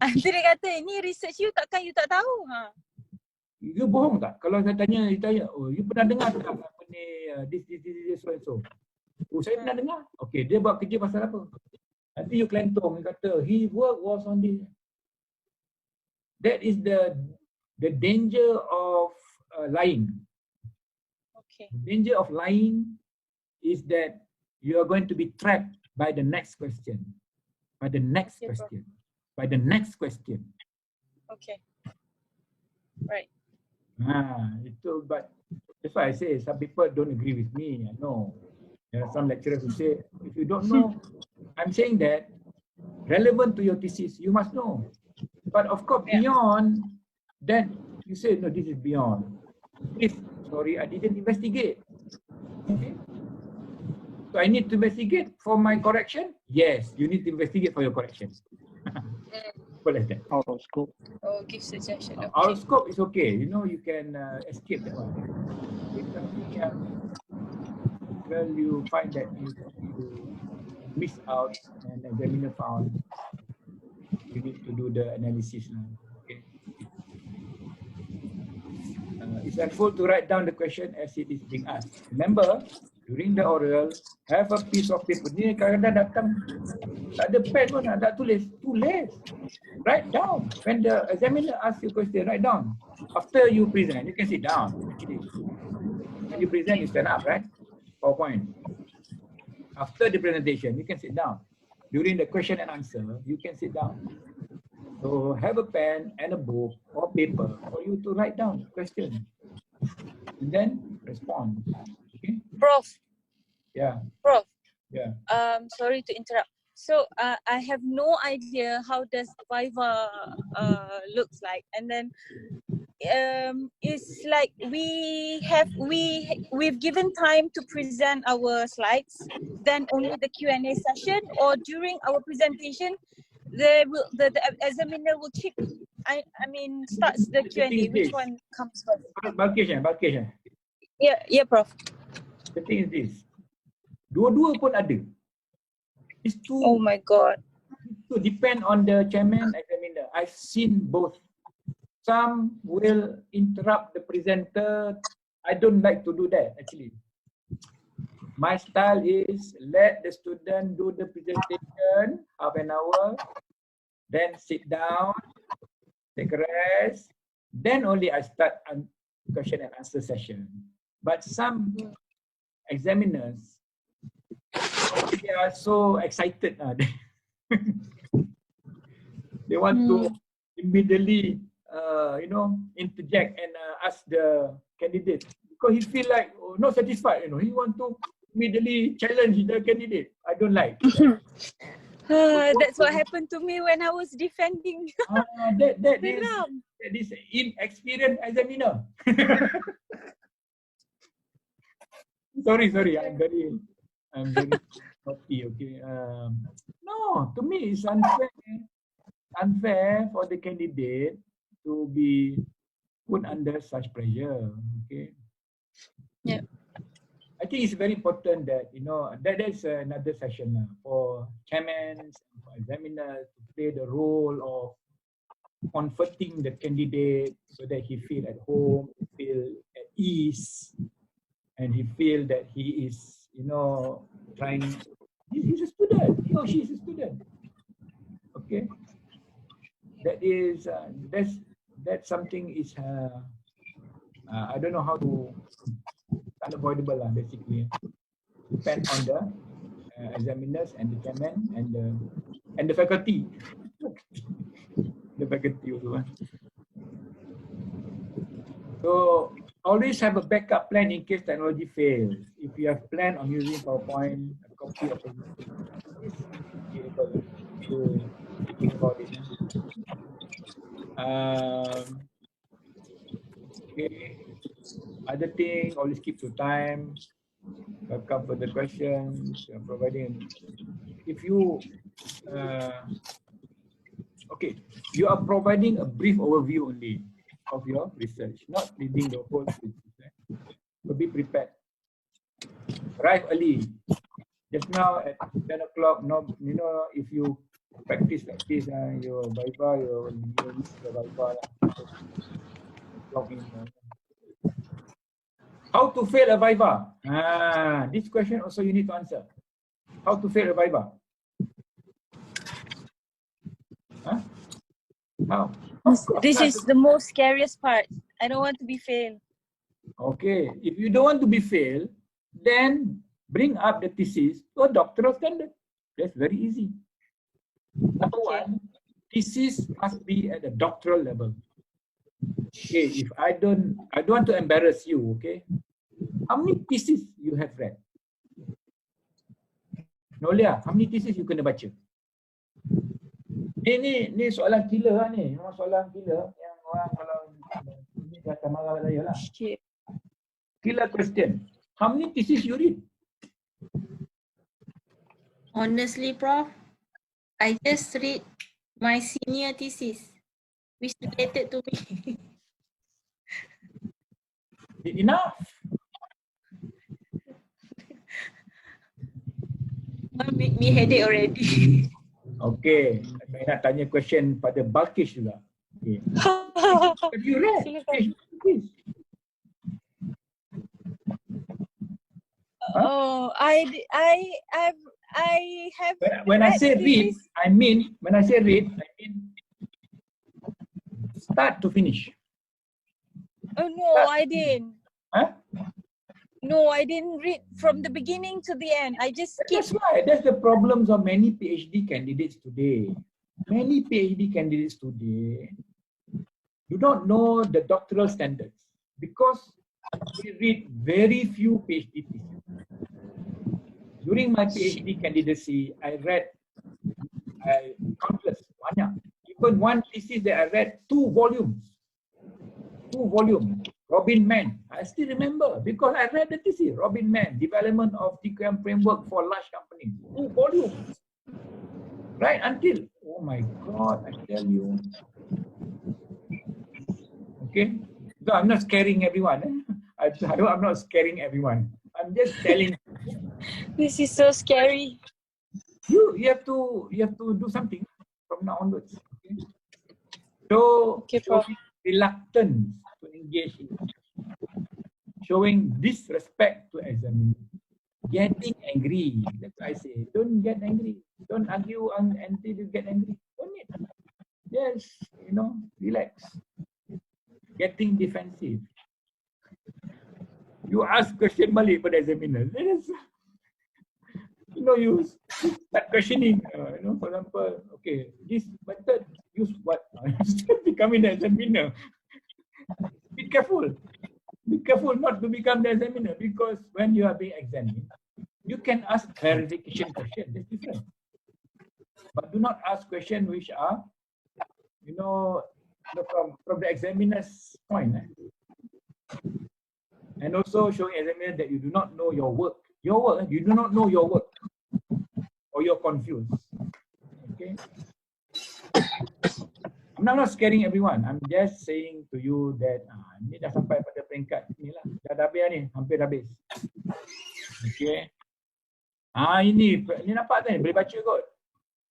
Nanti dia kata, ni research you takkan you tak tahu. You bohong tak? Kalau saya tanya, oh, you pernah dengar tak apa ni, this, so and so. Oh, saya pernah dengar. Okay, dia buat kerja pasal apa? Nanti you kelentong, dia kata, his work was on this. That is the danger of lying. Okay. The danger of lying is that you are going to be trapped by the next question. By the next question. By the next question. Okay. Right. But that's why I say some people don't agree with me. I know. There are some lecturers who say, if you don't know, I'm saying that relevant to your thesis, you must know. But of course, beyond that, you say, no, this is beyond. Please, sorry, I didn't investigate. Okay. So I need to investigate for my correction? Yes, you need to investigate for your correction. What is that? Out of scope. Oh, give suggestion. Okay. Out of scope is okay. You know, you can escape that one. If something well, you find that you miss out and the examiner found, you need to do the analysis now. Okay. It's helpful to write down the question as it is being asked. Remember, during the oral, have a piece of paper. Ni kadang-kadang datang Tak ada pen pun nak tulis. Tulis. Write down. When the examiner asks you question, write down. After you present, you can sit down. Actually. When you present, you stand up, right? PowerPoint. After the presentation, you can sit down. During the question and answer, you can sit down. So have a pen and a book or paper for you to write down question. And then respond. Okay? Prof. Yeah. Prof. Yeah. Sorry to interrupt. So I have no idea how does Viva looks like, and then it's like we've given time to present our slides, then only the Q&A session, or during our presentation, the examiner will check. I mean starts the Q&A. Which one comes first? Balkish. Yeah, Prof. The thing is this. Dua-dua pun ada. It's to, Oh my God. to depend on the chairman examiner. I've seen both. Some will interrupt the presenter. I don't like to do that actually. My style is let the student do the presentation half an hour, then sit down, take a rest, then only I start a question and answer session. But some examiners, they are so excited. They want to immediately, interject and ask the candidate because he feel like not satisfied. He want to immediately challenge the candidate. I don't like. That's what happened to me when I was defending. That is inexperienced examiner. Sorry. I'm very naughty. Okay. No, to me it's unfair for the candidate to be put under such pressure. Okay. Yeah. I think it's very important that that is another session for chairmen, for examiners to play the role of comforting the candidate so that he feel at home, feel at ease, and he feel that he is trying. He's a student. He or she is a student. Okay. That is that's something is I don't know how to. Unavoidable basically. Depend on the examiners and the chairman and the faculty. The faculty also. So always have a backup plan in case technology fails. If you have planned on using PowerPoint, a copy of it is able to think about it. Okay. Other thing, always keep to time. Welcome for the questions. Providing, if you, you are providing a brief overview only of your research, not reading the whole research. So be prepared. Arrive early. Just now at 10 o'clock, if you practice like this, your Viva, your Viva. Log in. How to fail a Viva? This question also you need to answer. How to fail a Viva? How? This is the most scariest part. I don't want to be failed. Okay. If you don't want to be failed, then bring up the thesis to a doctoral standard. That's very easy. Number one, thesis must be at the doctoral level. Okay, if I don't want to embarrass you, okay? How many thesis you have read? Nolia, how many thesis you kena baca? Ni soalan killer lah ni. Memang soalan killer yang orang kalau ni dia akan marah saya lah. Killer question. How many thesis you read? Honestly, Prof, I just read my senior thesis, which related to me. Enough. One make me headache already. Okay, saya nak tanya question pada Balkish juga. Okay. Have you read? Oh, I have When I read say the read, thesis. I mean start to finish. Oh no, I didn't. Huh? No, I didn't read from the beginning to the end. I just That's skipped. why. That's the problems of many PhD candidates today. Many PhD candidates today do not know the doctoral standards because we read very few PhD theses. During my PhD candidacy, I read countless, banyak. Even one thesis that I read, 2 volumes. 2 volumes. Robin Mann. I still remember because I read the thesis. Robin Mann, Development of TQM Framework for Large Companies. 2 volumes. Right until, oh my God, I tell you. Okay? So I'm not scaring everyone. I'm not scaring everyone. I'm just telling This is so scary. you have to do something from now onwards. Okay? So Okay, Prof. showing reluctance to engage in it. Showing disrespect to examiners. Getting angry. That's what I say. Don't get angry. Don't argue until you get angry. Don't need. Just, relax. Getting defensive. You ask question balik pada examiner. You start questioning. For example, okay, this method use what? Becoming the examiner. Be careful. Be careful not to become the examiner because when you are being examined, you can ask clarification questions. That's different. But do not ask questions which are, from the examiner's point. And also showing examiner that you do not know your work. You do not know your work. Or you're confused. Okay? I'm not scaring everyone. I'm just saying to you that ni dah sampai pada peringkat ni lah. Dah habis ni, hampir habis. Okay. Ini nampak kan? Boleh baca kot.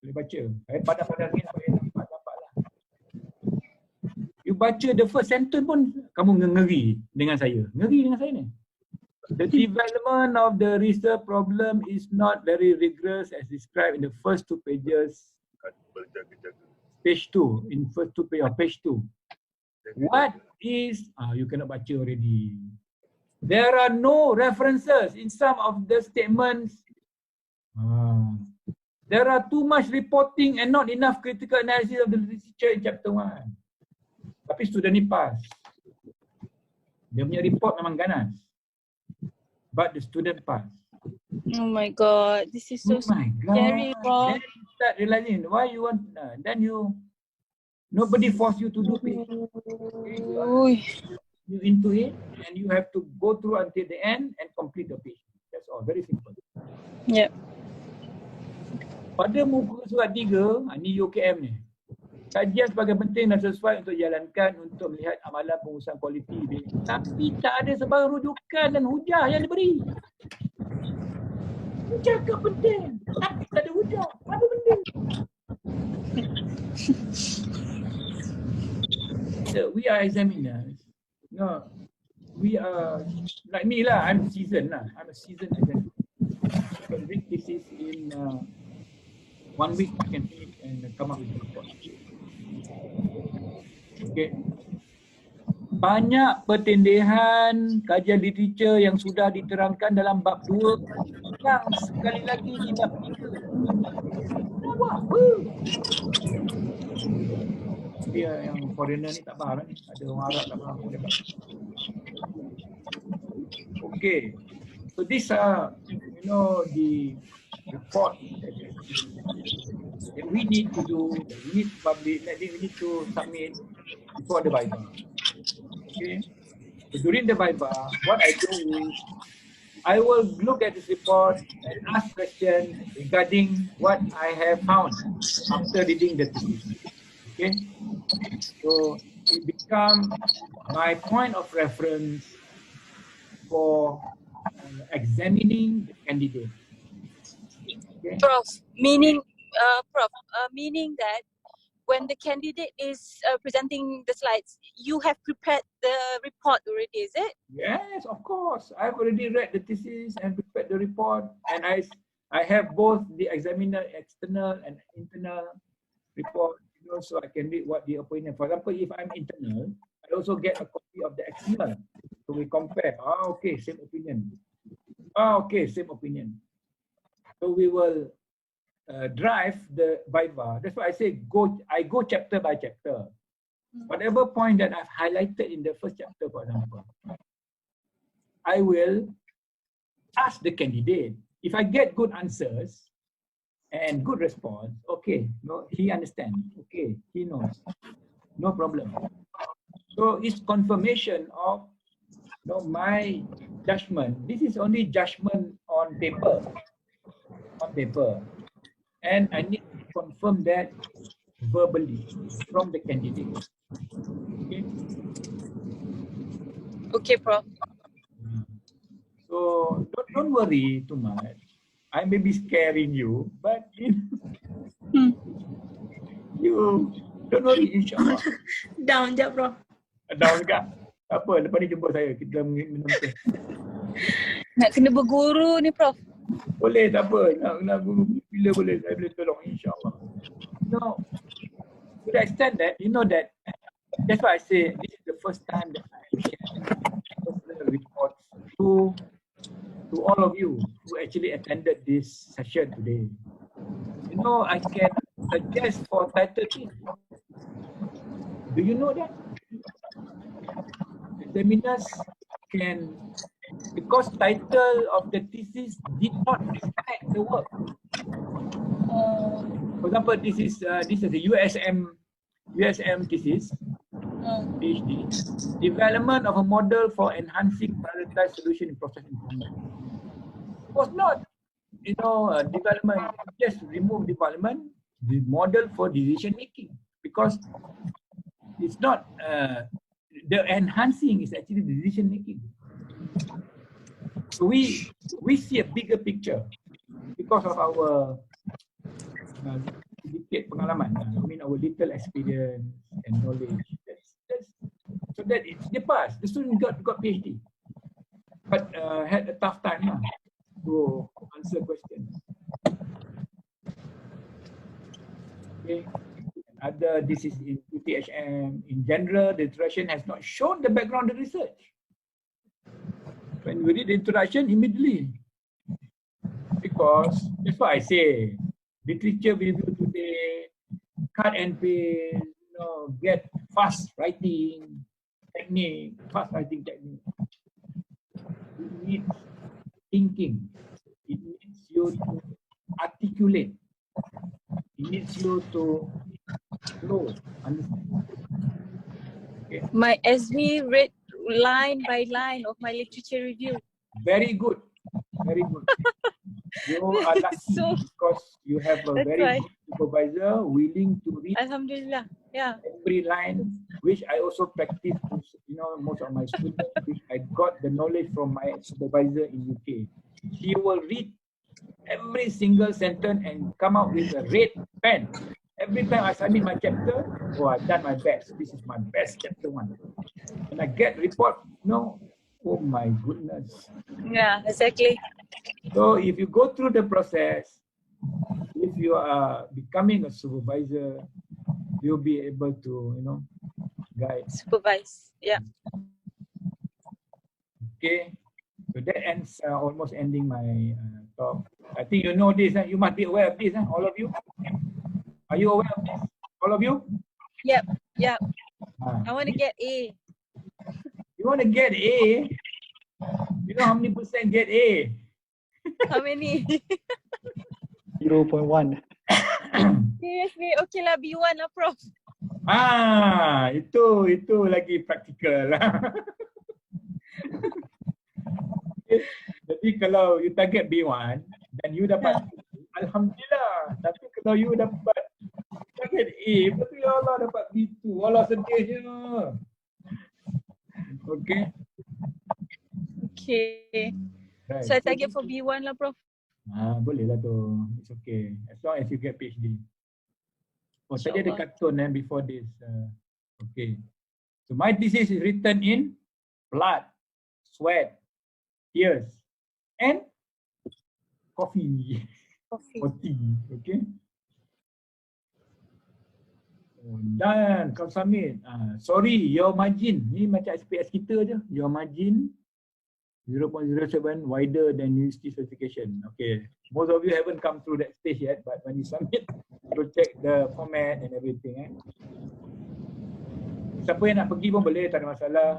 Boleh baca. Pada ni nampak lah. You baca the first sentence pun kamu ngeri dengan saya. Ngeri dengan saya ni. The development of the research problem is not very rigorous as described in the first 2 pages. Page 2, in first 2 pages, page 2. What is, you cannot baca already. There are no references in some of the statements. There are too much reporting and not enough critical analysis of the literature in chapter 1. Tapi student ni pass. Dia punya report memang ganas. But the student pass. Oh my God, this is so scary, Prof. Then you start realizing why you want. Then nobody force you to do it. Okay? You into it, and you have to go through until the end and complete the page. That's all. Very simple. Yep. Pada muka surat 3, ni UKM ni. Kajian sebagai penting dan sesuai untuk jalankan untuk melihat amalan pengurusan kualiti ini. Tapi tak ada sebarang rujukan dan hujah yang diberi. Cakap penting, tapi tak ada hujah. Apa benda? So, we are examiners. No, we are like me lah. I'm seasoned lah. I'm a seasoned examiner. So this is in 1 week I can finish and come up with a report. Okay. Banyak pertendehan kajian literature yang sudah diterangkan dalam bab 2 yang sekali lagi di bab 3. Apa? Dia yang foreigner ni tak faham ni. Ada orang Arab tak faham. Okay. So these are, the report that we need to do, we need to publish, we need to submit before the VIVA. Okay. So during the VIVA, what I do is I will look at this report and ask questions regarding what I have found after reading the thesis. Okay. So it becomes my point of reference for examining the candidate. Okay. Prof, meaning that when the candidate is presenting the slides, you have prepared the report already, is it? Yes, of course. I've already read the thesis and prepared the report, and I have both the examiner external and internal report, you know, so I can read what the opinion. For example, if I'm internal, I also get a copy of the external. So we compare. Ah, okay, same opinion. Ah, okay, same opinion. So we will drive the VIVA. That's why I say I go chapter by chapter. Whatever point that I've highlighted in the first chapter, for example, I will ask the candidate. If I get good answers and good response, okay, no, he understands. Okay, he knows. No problem. So it's confirmation of, you know, my judgment. This is only judgment on paper. On paper. And I need to confirm that verbally from the candidate. Okay. Okay, Prof. So don't worry too much. I may be scaring you, but you don't worry, insyaAllah. Down je, Prof. Down juga. Tak apa, lepas ni jumpa saya. Kita minum teh. Nak kena berguru ni, Prof. Boleh, tak apa. Nak bila boleh, saya boleh tolong, insyaAllah. No, to the extent that, you know that, that's why I say this is the first time that I share personal reports to all of you who actually attended this session today. You know, I can suggest for title thesis. Do you know that? Examiners can, because title of the thesis did not reflect the work. For example, this is a USM thesis, PhD, development of a model for enhancing prioritized solution in process improvement. It was not, you know, development, just remove development, the model for decision making, because it's not, the enhancing is actually decision making. So we see a bigger picture because of our sedikit pengalaman. I mean, our little experience and knowledge. So that they passed. The student got PhD, but had a tough time to answer questions. Okay. This is in UTHM. In general, the introduction has not shown the background of the research. When we read the introduction, immediately, because that's what I say, literature review today, cut and paste, you know, get fast writing technique, fast writing technique. It needs thinking. It needs you to articulate. It needs you to flow, understand. Okay. My SV read line by line of my literature review. Very good. Very good. You are lucky because you have a very good supervisor willing to read Alhamdulillah. Yeah. every line, which I also practice to, you know, most of my students, which I got the knowledge from my supervisor in UK. He will read every single sentence and come out with a red pen. Every time I submit my chapter, oh, I've done my best. This is my best chapter one. And I get report, no, oh my goodness. Yeah, exactly. So if you go through the process, if you are becoming a supervisor, you'll be able to, you know, guide. Supervise. Yeah. Okay. So that ends, almost ending my talk. I think you know this. You must be aware of this, all of you. Are you aware of this? All of you? Yep. Yep. I want to get A. You want to get A? You know how many percent get A? How many? 0.1. Seriously, okay lah, B1 lah, Prof. Itu lagi praktikal lah. Jadi kalau you target B1 dan you dapat Alhamdulillah. Tapi kalau you dapat target A, betul ya Allah dapat B2. Allah sedihnya. Okay. Okay. Right. So I target for B1 lah, Prof. Boleh lah tu. It's okay. As long as you get PhD. Oh, tadi ada kartun before this. Okay. So my thesis is written in blood, sweat, tears, and coffee. Or tea. Okay. Dan kau submit. Sorry, your margin. Ni macam SPS kita je. Your margin 0.07 wider than university certification. Okay. Most of you haven't come through that stage yet, but when you submit, you'll check the format and everything. Siapa yang nak pergi pun boleh, tak ada masalah.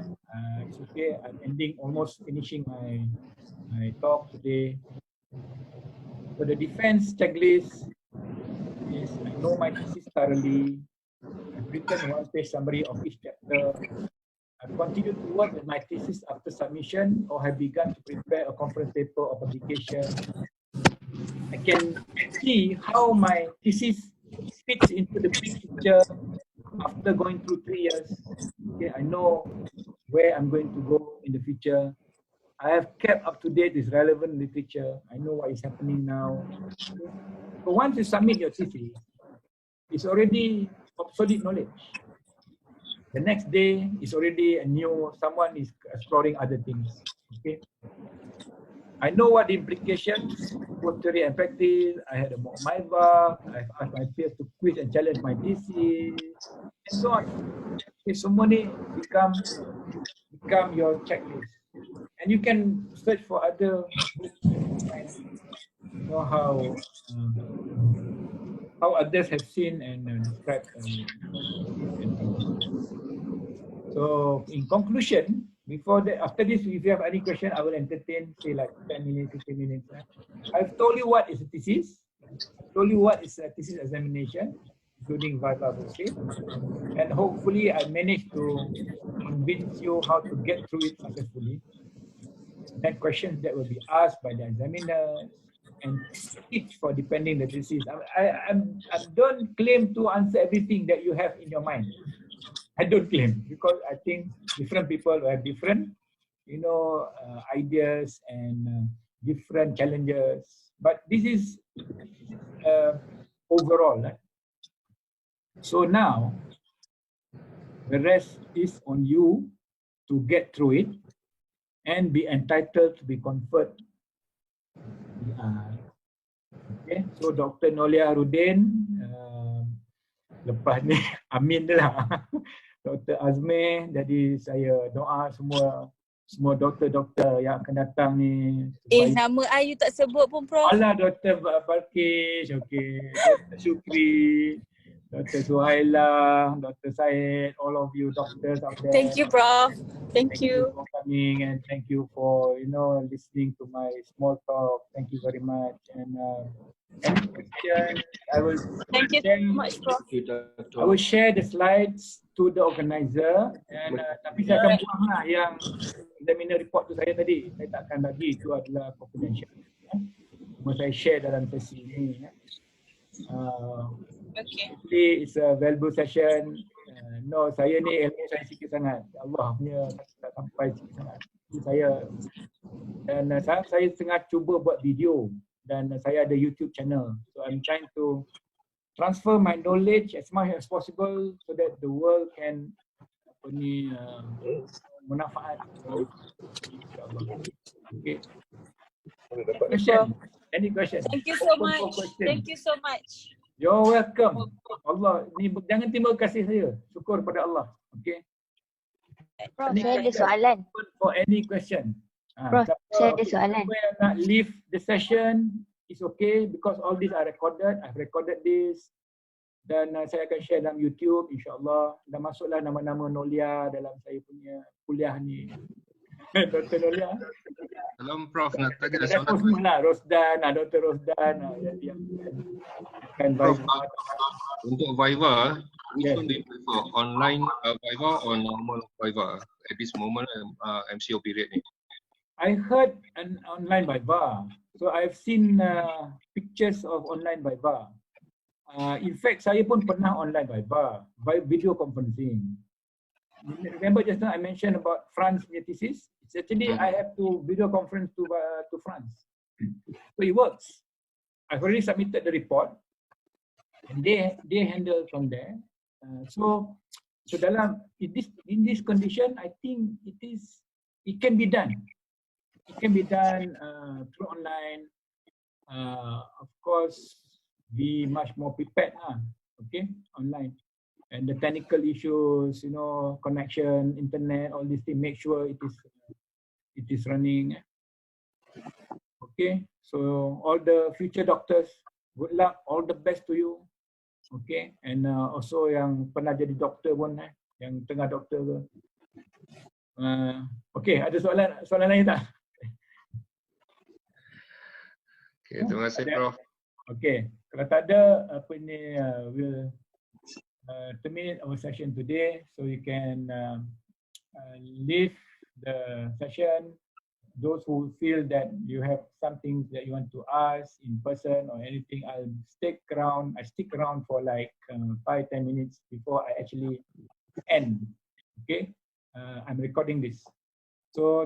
It's okay. I'm almost finishing my talk today. So the defense checklist is I know my thesis thoroughly. I've written a one-page summary of each chapter. I've continued to work with my thesis after submission or have begun to prepare a conference paper or publication. I can see how my thesis fits into the big picture after going through 3 years. Okay, I know where I'm going to go in the future. I have kept up to date with relevant literature. I know what is happening now. So once you submit your thesis, it's already obsolete knowledge. The next day is already a new, someone is exploring other things. Okay. I know what the implications, both theory and practice. I had a mock VIVA. I've asked my peers to quiz and challenge my thesis, and so on. Okay, so many become your checklist, and you can search for other books and know how others have seen and described. So in conclusion, before that, after this, if you have any question, I will entertain, say like 10 minutes, 15 minutes. I've told you what is a thesis. I've told you what is a thesis examination, including VIVA-VOCE. And hopefully I managed to convince you how to get through it successfully. Then questions that will be asked by the examiner and tips for defending the thesis. I don't claim to answer everything that you have in your mind. I don't claim, because I think different people have different, ideas and different challenges. But this is overall. So now, the rest is on you to get through it and be entitled to be conferred. Okay, so Dr. Nolia Rudin, lepas ni Amin lah. Dr. Azmi, jadi saya doa semua doktor-doktor yang akan datang ni. Nama I you tak sebut pun, Prof. Alah, Dr. Balkis, okay. Dr. Syukri, Dr. Suhaila, Dr. Syed, all of you doctors out there. Thank you, Prof. Thank you for coming, and thank you for listening to my small talk. Thank you very much. And any question, I will. Thank you so much, Prof. I will share the slides to the organizer, and tapi saya akan buang lah yang examiner report tu saya tadi. Saya tak akan bagi, itu adalah confidential. Cuma saya share dalam sesi ini. Okay. It's a valuable session. No, saya ni ilmu saya sikit sangat. Allah punya tak sampai sikit sangat. Saya tengah cuba buat video, dan saya ada YouTube channel. So I'm trying to transfer my knowledge as much as possible so that the world can manfaat. Okay. Any question? Thank you so much. Thank you so much. You're welcome. Allah, ni jangan terima kasih saya. Syukur pada Allah. Okay. Prof, saya ada soalan. For any question. Prof, saya ada soalan. If you nak leave the session, it's okay, because all these are recorded. I've recorded this. Dan saya akan share dalam YouTube, insyaAllah. Dan masuklah nama-nama Nolia dalam saya punya kuliah ni. Dr. Nolia. Salam Prof, nak tanya soalan. Lah, Rosdan, Dr. Rosdan. Prof, untuk VIVA, which one do you prefer? Online VIVA or normal VIVA at this moment, MCO period ni? I heard an online VIVA. So I've seen pictures of online VIVA. In fact, saya pun pernah online VIVA, video conferencing. Remember just now I mentioned about France thesis? It's actually I have to video conference to France. So it works. I've already submitted the report. and they handle from there. So dalam in this condition, I think it can be done. It can be done through online. Of course, be much more prepared, okay, online. And the technical issues, connection, internet, all these things, make sure it is running. Okay, so all the future doctors, good luck, all the best to you. Okay, and also yang pernah jadi doktor pun, yang tengah doktor ke. Okay, ada soalan lain tak? Okay, terima kasih Prof. Okay, kalau tak ada, we'll terminate our session today, so you can leave the session. Those who feel that you have something that you want to ask in person or anything, I'll stick around. I stick around for like 5-10 minutes before I actually end. Okay, I'm recording this. So